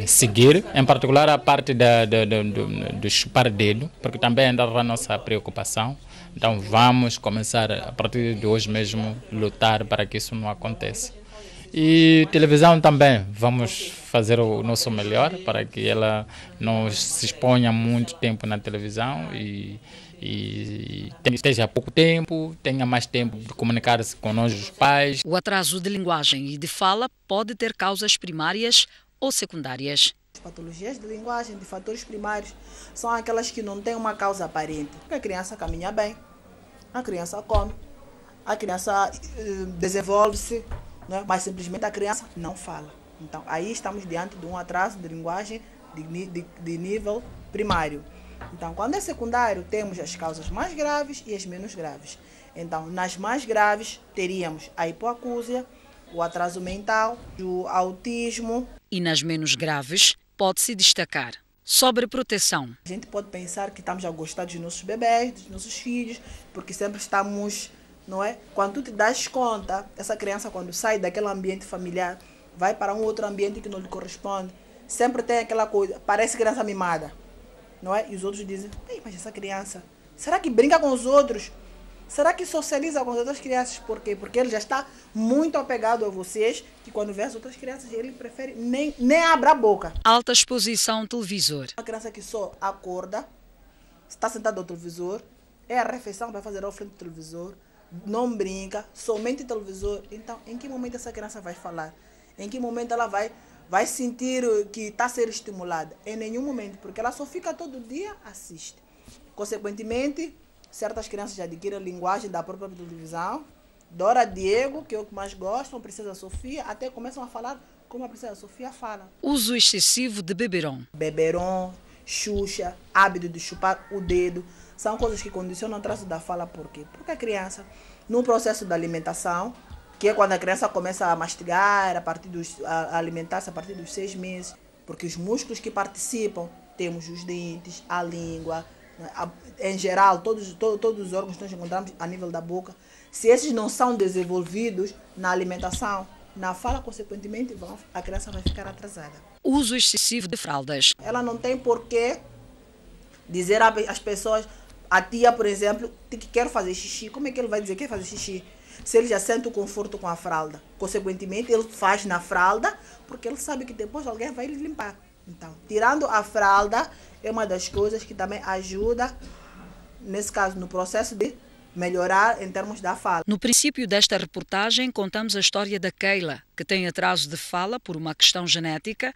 seguir, em particular a parte do chupar dedo, porque também é a nossa preocupação. Então vamos começar, a partir de hoje mesmo, lutar para que isso não aconteça. E televisão também, vamos fazer o nosso melhor para que ela não se exponha muito tempo na televisão e esteja pouco tempo, tenha mais tempo de comunicar-se com nós, os pais. O atraso de linguagem e de fala pode ter causas primárias ou secundárias. As patologias de linguagem, de fatores primários, são aquelas que não têm uma causa aparente. A criança caminha bem, a criança come, a criança desenvolve-se, né? Mas simplesmente a criança não fala. Então, aí estamos diante de um atraso de linguagem de nível primário. Então, quando é secundário, temos as causas mais graves e as menos graves. Então, nas mais graves, teríamos a hipoacúsia, o atraso mental, o autismo. E nas menos graves, pode-se destacar sobreproteção. A gente pode pensar que estamos a gostar dos nossos bebés, dos nossos filhos, porque sempre estamos, não é? Quando tu te das conta, essa criança quando sai daquele ambiente familiar, vai para um outro ambiente que não lhe corresponde, sempre tem aquela coisa, parece criança mimada, não é? E os outros dizem, ei, mas essa criança, será que brinca com os outros? Será que socializa com as outras crianças? Por quê? Porque ele já está muito apegado a vocês, que quando vê as outras crianças, ele prefere nem abrir a boca. Alta exposição televisor. Uma criança que só acorda, está sentada ao televisor, é a refeição que vai fazer ao frente do televisor, não brinca, somente televisor. Então, em que momento essa criança vai falar? Em que momento ela vai sentir que está a ser estimulada? Em nenhum momento, porque ela só fica todo dia, assiste. Consequentemente, certas crianças adquirem a linguagem da própria televisão. Dora Diego, que é o que mais gostam, Princesa Sofia, até começam a falar como a Princesa Sofia fala. Uso excessivo de beberon. Beberon, Xuxa, hábito de chupar o dedo, são coisas que condicionam o traço da fala. Por quê? Porque a criança, no processo da alimentação, que é quando a criança começa a mastigar, a alimentar-se a partir dos 6 meses, porque os músculos que participam, temos os dentes, a língua, em geral, todos os órgãos que nós encontramos a nível da boca, se esses não são desenvolvidos na alimentação, na fala, consequentemente, a criança vai ficar atrasada. Uso excessivo de fraldas. Ela não tem porquê dizer às pessoas, a tia, por exemplo, que quer fazer xixi. Como é que ele vai dizer que quer fazer xixi? Se ele já sente o conforto com a fralda. Consequentemente, ele faz na fralda, porque ele sabe que depois alguém vai lhe limpar. Então, tirando a fralda, é uma das coisas que também ajuda, nesse caso, no processo de melhorar em termos da fala. No princípio desta reportagem, contamos a história da Keila, que tem atraso de fala por uma questão genética,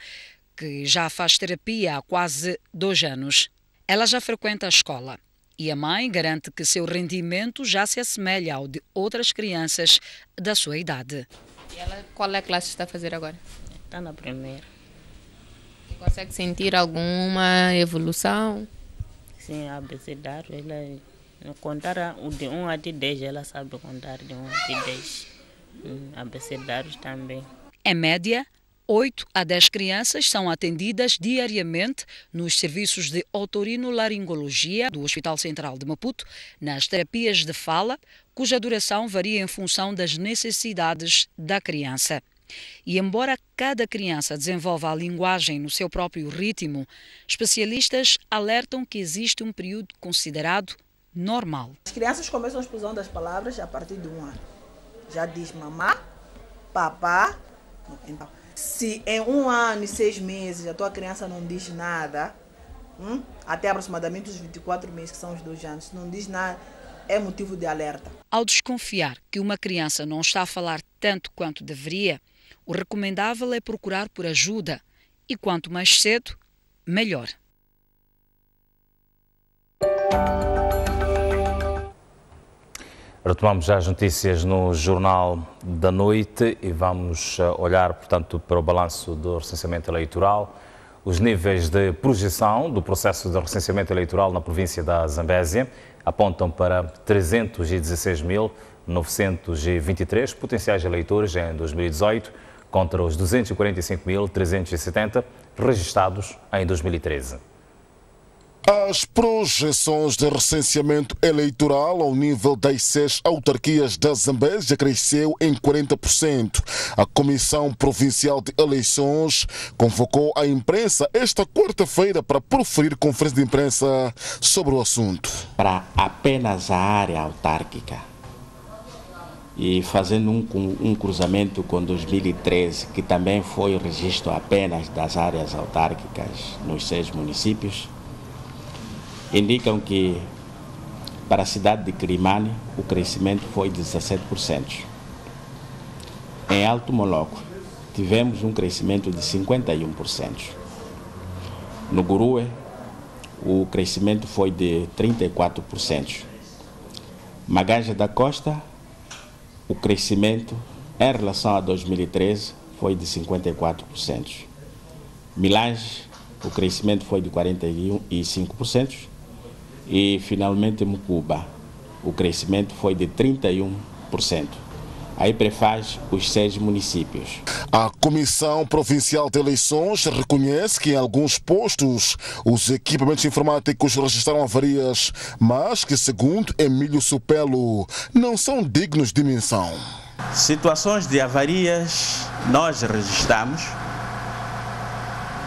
que já faz terapia há quase 2 anos. Ela já frequenta a escola e a mãe garante que seu rendimento já se assemelha ao de outras crianças da sua idade. E ela, qual é a classe que está a fazer agora? Está na primeira. Consegue sentir alguma evolução? Sim, abecedário, ela contar de 1 até 10, ela sabe contar de 1 até 10. Abecedários também. Em média, 8 a 10 crianças são atendidas diariamente nos serviços de otorinolaringologia do Hospital Central de Maputo, nas terapias de fala, cuja duração varia em função das necessidades da criança. E embora cada criança desenvolva a linguagem no seu próprio ritmo, especialistas alertam que existe um período considerado normal. As crianças começam a explosão das palavras a partir de 1 ano. Já diz mamá, papá. Então, se em 1 ano e 6 meses a tua criança não diz nada, até aproximadamente os 24 meses, que são os 2 anos, se não diz nada, é motivo de alerta. Ao desconfiar que uma criança não está a falar tanto quanto deveria, o recomendável é procurar por ajuda e quanto mais cedo, melhor. Retomamos já as notícias no Jornal da Noite e vamos olhar, portanto, para o balanço do recenseamento eleitoral. Os níveis de projeção do processo de recenseamento eleitoral na província da Zambésia apontam para 316.923 potenciais eleitores em 2018, contra os 245.370 registrados em 2013. As projeções de recenseamento eleitoral ao nível das 6 autarquias da Zambésia cresceu em 40%. A Comissão Provincial de Eleições convocou a imprensa esta quarta-feira para proferir conferência de imprensa sobre o assunto. Para apenas a área autárquica, e fazendo um cruzamento com 2013, que também foi o registro apenas das áreas autárquicas nos 6 municípios, indicam que para a cidade de Crimane o crescimento foi de 17%. Em Alto Moloco tivemos um crescimento de 51%. No Gurue o crescimento foi de 34%. Magaja da Costa, o crescimento em relação a 2013 foi de 54%. Milange o crescimento foi de 41,5%. E, finalmente, Mucuba, o crescimento foi de 31%. Aí prefaz os 6 municípios. A Comissão Provincial de Eleições reconhece que em alguns postos os equipamentos informáticos registraram avarias, mas que, segundo Emílio Supelo, não são dignos de menção. Situações de avarias nós registramos,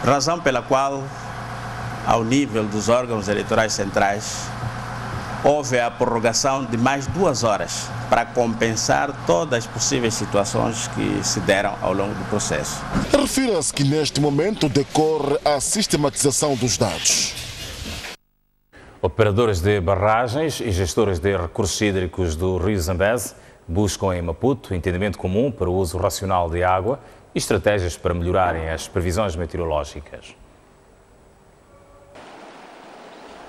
razão pela qual, ao nível dos órgãos eleitorais centrais, houve a prorrogação de mais 2 horas para compensar todas as possíveis situações que se deram ao longo do processo. Refira-se que neste momento decorre a sistematização dos dados. Operadores de barragens e gestores de recursos hídricos do Rio Zambeze buscam em Maputo entendimento comum para o uso racional de água e estratégias para melhorarem as previsões meteorológicas.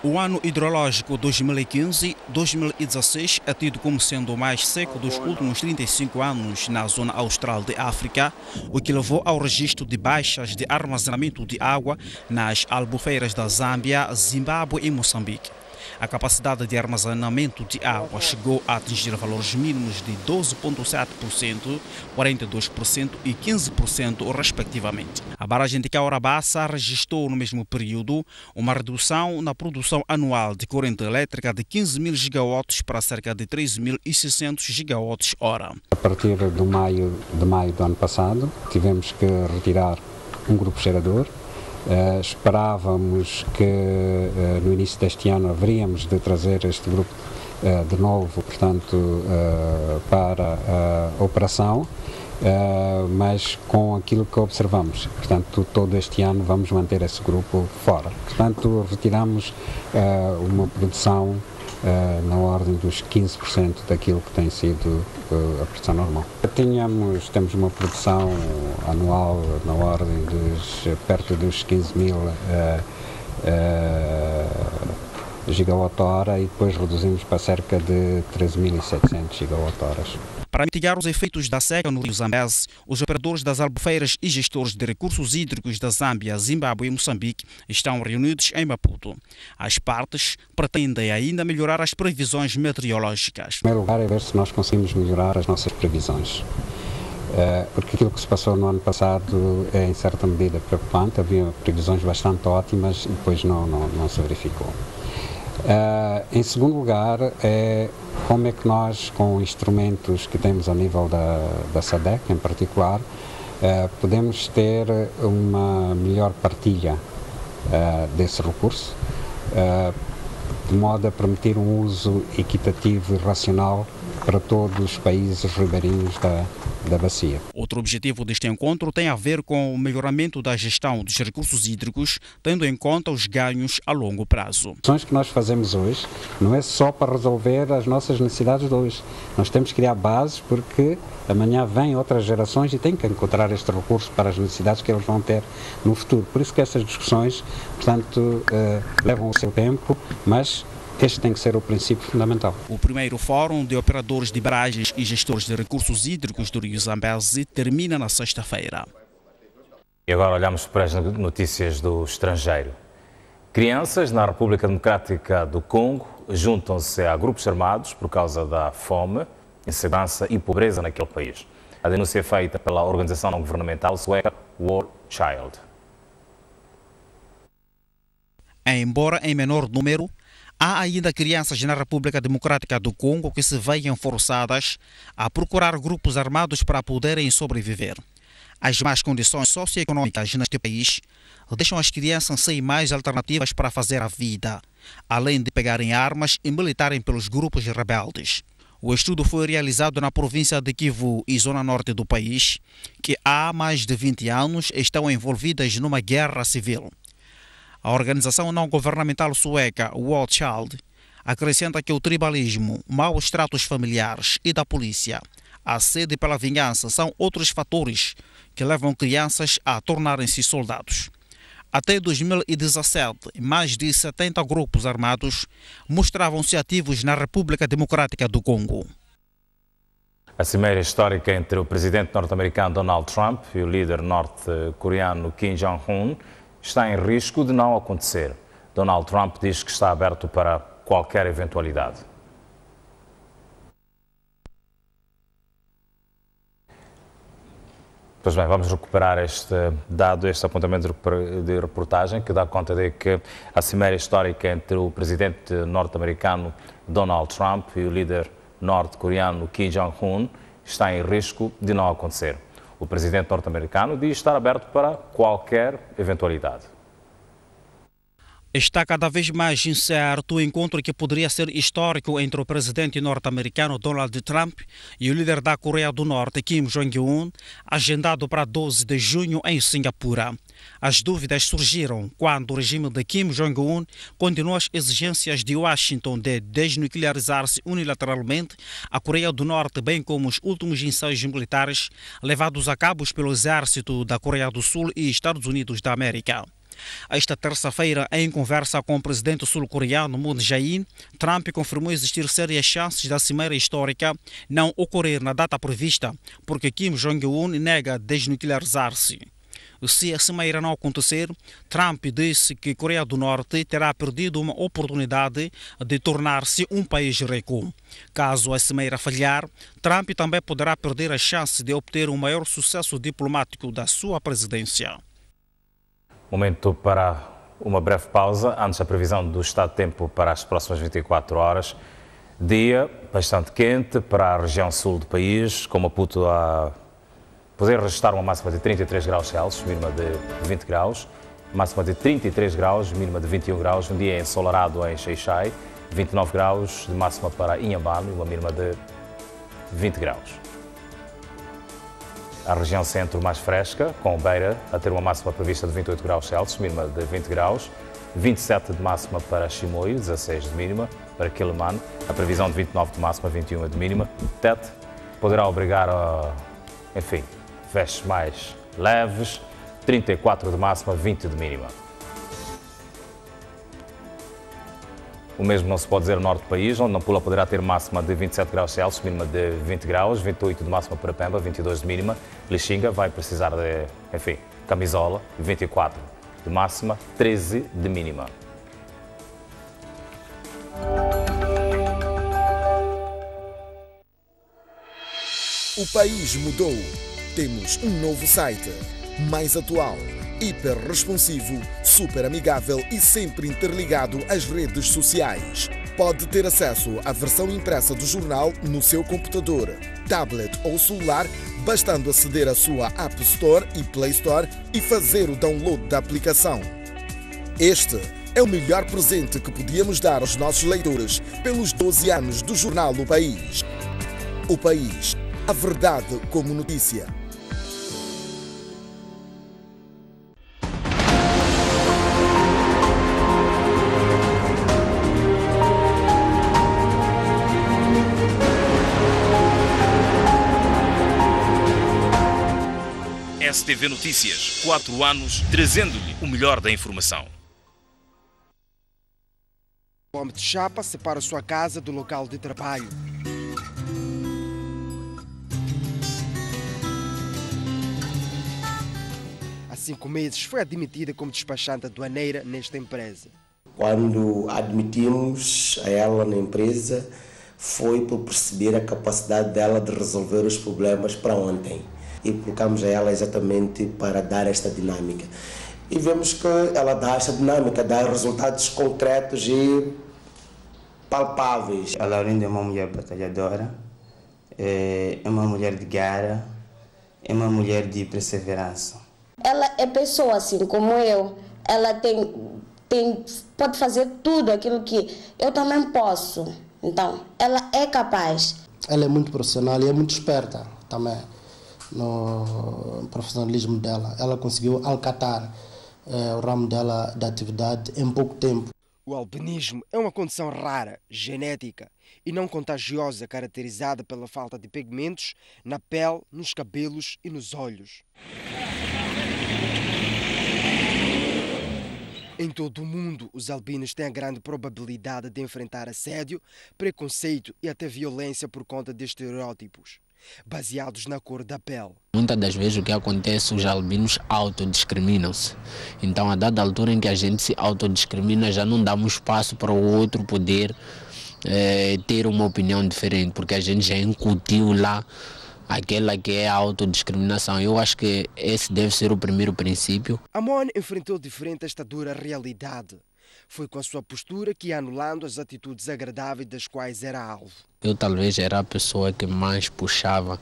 O ano hidrológico 2015-2016 é tido como sendo o mais seco dos últimos 35 anos na zona austral de África, o que levou ao registro de baixas de armazenamento de água nas albufeiras da Zâmbia, Zimbábue e Moçambique. A capacidade de armazenamento de água chegou a atingir valores mínimos de 12,7%, 42% e 15%, respectivamente. A barragem de Caurabassa registrou no mesmo período uma redução na produção anual de corrente elétrica de 15.000 gigawatts para cerca de 3.600 gigawatts-hora. A partir de maio do ano passado, tivemos que retirar um grupo gerador. Esperávamos que no início deste ano haveríamos de trazer este grupo de novo, portanto, para a operação, mas com aquilo que observamos. Portanto, todo este ano vamos manter esse grupo fora. Portanto, retiramos uma produção na ordem dos 15% daquilo que tem sido a produção normal. Temos uma produção anual na ordem perto dos 15.000 gigawatt-hora e depois reduzimos para cerca de 13.700 gigawatt-horas. Para mitigar os efeitos da seca no Rio Zambeze, os operadores das albufeiras e gestores de recursos hídricos da Zâmbia, Zimbábue e Moçambique estão reunidos em Maputo. As partes pretendem ainda melhorar as previsões meteorológicas. Em primeiro lugar é ver se nós conseguimos melhorar as nossas previsões. Porque aquilo que se passou no ano passado é em certa medida preocupante, havia previsões bastante ótimas e depois não se verificou. Em segundo lugar, é como é que nós, com instrumentos que temos a nível da SADC em particular, podemos ter uma melhor partilha desse recurso, de modo a permitir um uso equitativo e racional para todos os países ribeirinhos da bacia. Outro objetivo deste encontro tem a ver com o melhoramento da gestão dos recursos hídricos, tendo em conta os ganhos a longo prazo. As ações que nós fazemos hoje não é só para resolver as nossas necessidades de hoje. Nós temos que criar bases porque amanhã vêm outras gerações e têm que encontrar este recurso para as necessidades que eles vão ter no futuro. Por isso que estas discussões, portanto, levam o seu tempo, mas este tem que ser o princípio fundamental. O primeiro Fórum de Operadores de Barragens e Gestores de Recursos Hídricos do Rio Zambeze termina na sexta-feira. E agora olhamos para as notícias do estrangeiro. Crianças na República Democrática do Congo juntam-se a grupos armados por causa da fome, insegurança e pobreza naquele país. A denúncia é feita pela organização não governamental sueca World Child. Embora em menor número, há ainda crianças na República Democrática do Congo que se veem forçadas a procurar grupos armados para poderem sobreviver. As más condições socioeconômicas neste país deixam as crianças sem mais alternativas para fazer a vida, além de pegarem armas e militarem pelos grupos rebeldes. O estudo foi realizado na província de Kivu e zona norte do país, que há mais de 20 anos estão envolvidas numa guerra civil. A organização não-governamental sueca World Child acrescenta que o tribalismo, maus tratos familiares e da polícia, a sede pela vingança são outros fatores que levam crianças a tornarem-se soldados. Até 2017, mais de 70 grupos armados mostravam-se ativos na República Democrática do Congo. A cimeira histórica entre o presidente norte-americano Donald Trump e o líder norte-coreano Kim Jong-un está em risco de não acontecer. Donald Trump diz que está aberto para qualquer eventualidade. Pois bem, vamos recuperar este dado, este apontamento de reportagem que dá conta de que a cimeira histórica entre o presidente norte-americano Donald Trump e o líder norte-coreano Kim Jong-un está em risco de não acontecer. O presidente norte-americano diz estar aberto para qualquer eventualidade. Está cada vez mais incerto o encontro que poderia ser histórico entre o presidente norte-americano Donald Trump e o líder da Coreia do Norte, Kim Jong-un, agendado para 12 de junho em Singapura. As dúvidas surgiram quando o regime de Kim Jong-un continuou as exigências de Washington de desnuclearizar-se unilateralmente a Coreia do Norte, bem como os últimos ensaios militares levados a cabo pelo exército da Coreia do Sul e Estados Unidos da América. Esta terça-feira, em conversa com o presidente sul-coreano Moon Jae-in, Trump confirmou existir sérias chances da cimeira histórica não ocorrer na data prevista, porque Kim Jong-un nega desnuclearizar-se. Se a cimeira não acontecer, Trump disse que a Coreia do Norte terá perdido uma oportunidade de tornar-se um país rico. Caso a cimeira falhar, Trump também poderá perder a chance de obter um maior sucesso diplomático da sua presidência. Momento para uma breve pausa, antes da previsão do estado de tempo para as próximas 24 horas. Dia bastante quente para a região sul do país, com Maputo a poder registrar uma máxima de 33 graus Celsius, mínima de 20 graus, máxima de 33 graus, mínima de 21 graus, um dia ensolarado em Xai-Xai, 29 graus de máxima para Inhambane, uma mínima de 20 graus. A região centro mais fresca, com Beira a ter uma máxima prevista de 28 graus Celsius, mínima de 20 graus, 27 de máxima para Chimoio, 16 de mínima, para Quelimane, a previsão de 29 de máxima, 21 de mínima. Tete poderá obrigar a, enfim, vestes mais leves, 34 de máxima, 20 de mínima. O mesmo não se pode dizer no norte do país, onde Nampula poderá ter máxima de 27 graus Celsius, mínima de 20 graus, 28 de máxima para Pemba, 22 de mínima. Lixinga vai precisar de, enfim, camisola, 24 de máxima, 13 de mínima. O país mudou. Temos um novo site, mais atual, hiper responsivo, super amigável e sempre interligado às redes sociais. Pode ter acesso à versão impressa do jornal no seu computador, tablet ou celular, bastando aceder à sua App Store e Play Store e fazer o download da aplicação. Este é o melhor presente que podíamos dar aos nossos leitores pelos 12 anos do jornal O País. O País, a verdade como notícia. STV Notícias, 4 anos, trazendo-lhe o melhor da informação. O homem de chapa separa sua casa do local de trabalho. Há 5 meses foi admitida como despachante aduaneira nesta empresa. Quando admitimos a ela na empresa, foi por perceber a capacidade dela de resolver os problemas para ontem. E colocamos a ela exatamente para dar esta dinâmica. E vemos que ela dá esta dinâmica, dá resultados concretos e palpáveis. A Laurinda é uma mulher batalhadora, é uma mulher de garra, é uma mulher de perseverança. Ela é pessoa assim como eu, ela pode fazer tudo aquilo que eu também posso. Então, ela é capaz. Ela é muito profissional e é muito esperta também. No profissionalismo dela, ela conseguiu alcatar o ramo dela da atividade em pouco tempo. O albinismo é uma condição rara, genética e não contagiosa, caracterizada pela falta de pigmentos na pele, nos cabelos e nos olhos. Em todo o mundo, os albinos têm a grande probabilidade de enfrentar assédio, preconceito e até violência por conta de estereótipos. baseados na cor da pele. Muitas das vezes o que acontece, os albinos autodiscriminam-se. Então, a dada altura em que a gente se autodiscrimina, já não damos espaço para o outro poder ter uma opinião diferente, porque a gente já incutiu lá aquela que é a autodiscriminação. Eu acho que esse deve ser o primeiro princípio. Amon enfrentou de frente esta dura realidade. Foi com a sua postura que ia anulando as atitudes agradáveis das quais era alvo. Eu talvez era a pessoa que mais puxava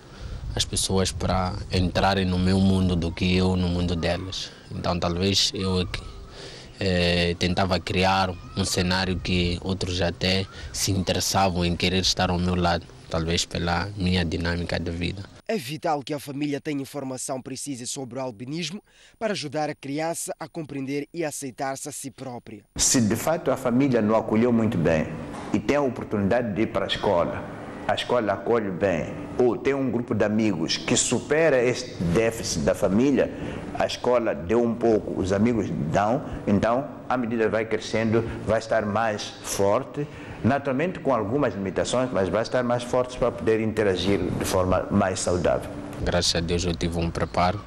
as pessoas para entrarem no meu mundo do que eu no mundo delas. Então talvez eu tentava criar um cenário que outros até se interessavam em querer estar ao meu lado, talvez pela minha dinâmica de vida. É vital que a família tenha informação precisa sobre o albinismo para ajudar a criança a compreender e aceitar-se a si própria. Se de fato a família não acolheu muito bem e tem a oportunidade de ir para a escola acolhe bem, ou tem um grupo de amigos que supera este déficit da família, a escola deu um pouco, os amigos dão, então à medida que vai crescendo, vai estar mais forte, naturalmente com algumas limitações, mas vai estar mais forte para poder interagir de forma mais saudável. Graças a Deus eu tive um preparo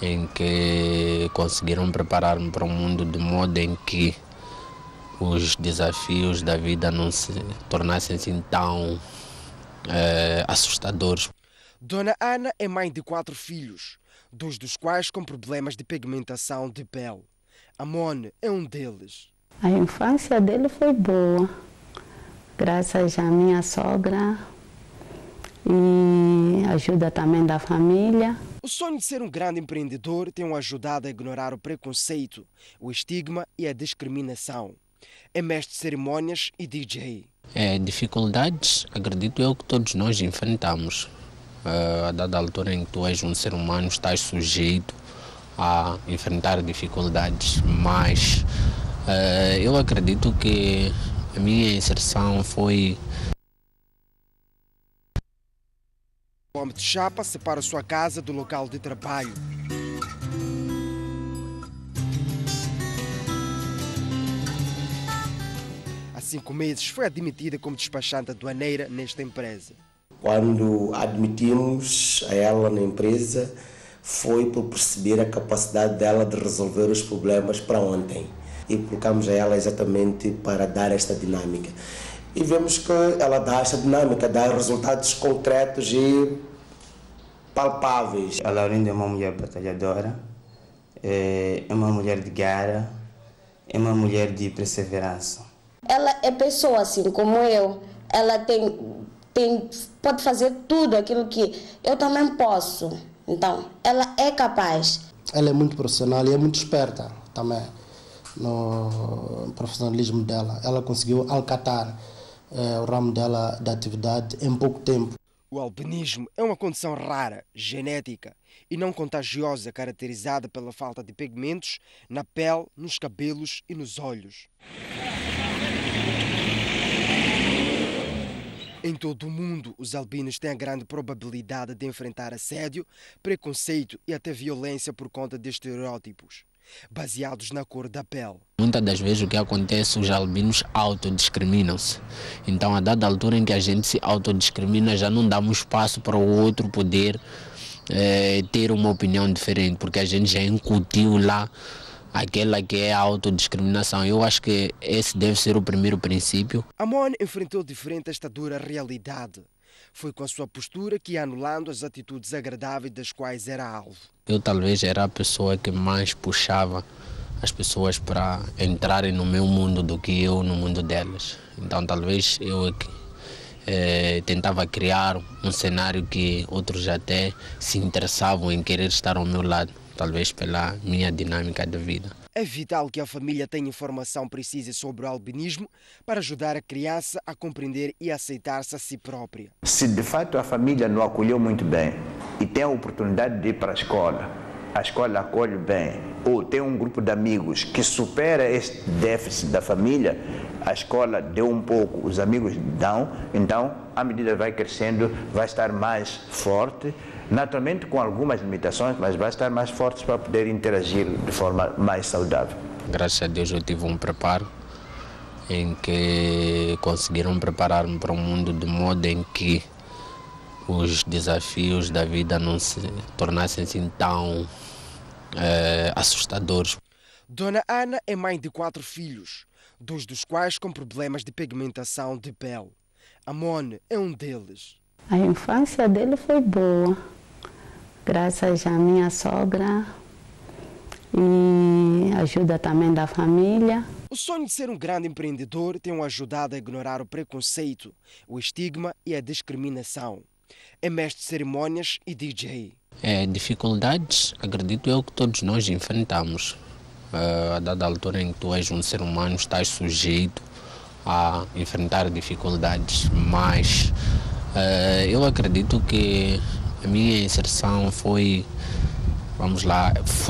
em que conseguiram preparar-me para um mundo de modo em que os desafios da vida não se tornassem assim tão assustadores. Dona Ana é mãe de 4 filhos, 2 dos quais com problemas de pigmentação de pele. Amon é um deles. A infância dele foi boa, graças à minha sogra e ajuda também da família. O sonho de ser um grande empreendedor tem o ajudado a ignorar o preconceito, o estigma e a discriminação. É mestre de cerimônias e DJ. Dificuldades, acredito eu que todos nós enfrentamos. A dada altura em que tu és um ser humano, estás sujeito a enfrentar dificuldades, mas eu acredito que a minha inserção foi... O homem de chapa separa sua casa do local de trabalho. Há 5 meses foi admitida como despachante aduaneira nesta empresa. Quando admitimos a ela na empresa, foi por perceber a capacidade dela de resolver os problemas para ontem. E colocamos a ela exatamente para dar esta dinâmica. E vemos que ela dá esta dinâmica, dá resultados concretos e palpáveis. A Laurinda é uma mulher batalhadora, é uma mulher de garra, é uma mulher de perseverança. Ela é pessoa assim como eu, ela pode fazer tudo aquilo que eu também posso. Então, ela é capaz. Ela é muito profissional e é muito esperta também no profissionalismo dela. Ela conseguiu alcatar o ramo dela da atividade em pouco tempo. O albinismo é uma condição rara, genética e não contagiosa, caracterizada pela falta de pigmentos na pele, nos cabelos e nos olhos. Em todo o mundo, os albinos têm a grande probabilidade de enfrentar assédio, preconceito e até violência por conta de estereótipos, baseados na cor da pele. Muitas das vezes o que acontece, os albinos autodiscriminam-se. Então, a dada altura em que a gente se autodiscrimina, já não damos espaço para o outro poder ter uma opinião diferente, porque a gente já incutiu lá aquela que é a autodiscriminação. Eu acho que esse deve ser o primeiro princípio. Amon enfrentou de frente esta dura realidade. Foi com a sua postura que ia anulando as atitudes agradáveis das quais era alvo. Eu talvez era a pessoa que mais puxava as pessoas para entrarem no meu mundo do que eu no mundo delas. Então talvez eu tentava criar um cenário que outros até se interessavam em querer estar ao meu lado, talvez pela minha dinâmica de vida. É vital que a família tenha informação precisa sobre o albinismo para ajudar a criança a compreender e aceitar-se a si própria. Se de fato a família não acolheu muito bem e tem a oportunidade de ir para a escola acolhe bem, ou tem um grupo de amigos que supera este déficit da família, a escola deu um pouco, os amigos dão, então à medida que vai crescendo, vai estar mais forte, naturalmente com algumas limitações, mas vai estar mais forte para poder interagir de forma mais saudável. Graças a Deus eu tive um preparo em que conseguiram preparar-me para um mundo de modo em que os desafios da vida não se tornassem assim tão assustadores. Dona Ana é mãe de 4 filhos, 2 dos quais com problemas de pigmentação de pele. Amon é um deles. A infância dele foi boa, graças à minha sogra e ajuda também da família. O sonho de ser um grande empreendedor tem o ajudado a ignorar o preconceito, o estigma e a discriminação. É mestre de cerimônias e DJ. Dificuldades, acredito eu que todos nós enfrentamos. A dada altura em que tu és um ser humano, estás sujeito a enfrentar dificuldades, mas eu acredito que a minha inserção foi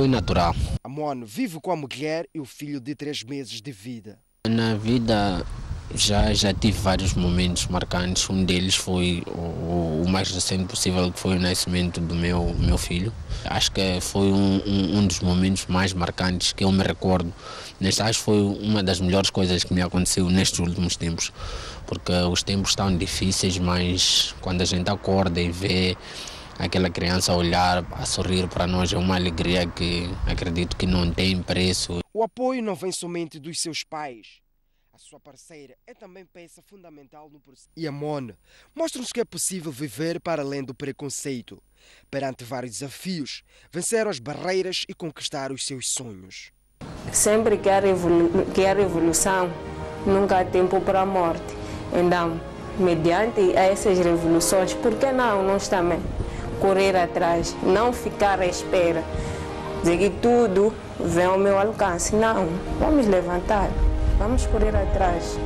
natural. Amon vive com a mulher e o filho de 3 meses de vida. Na vida já tive vários momentos marcantes. Um deles foi o mais recente possível, que foi o nascimento do meu filho. Acho que foi um dos momentos mais marcantes que eu me recordo. Acho que foi uma das melhores coisas que me aconteceu nestes últimos tempos, porque os tempos estão difíceis, mas quando a gente acorda e vê aquela criança a olhar, a sorrir para nós, é uma alegria que acredito que não tem preço. O apoio não vem somente dos seus pais. A sua parceira é também peça fundamental no processo. E Amon mostra-nos que é possível viver para além do preconceito. Perante vários desafios, vencer as barreiras e conquistar os seus sonhos. Sempre que há revolução, nunca há tempo para a morte. Então, mediante essas revoluções, por que não nós também correr atrás, não ficar à espera, dizer que tudo vem ao meu alcance? Não, vamos levantar, vamos correr atrás.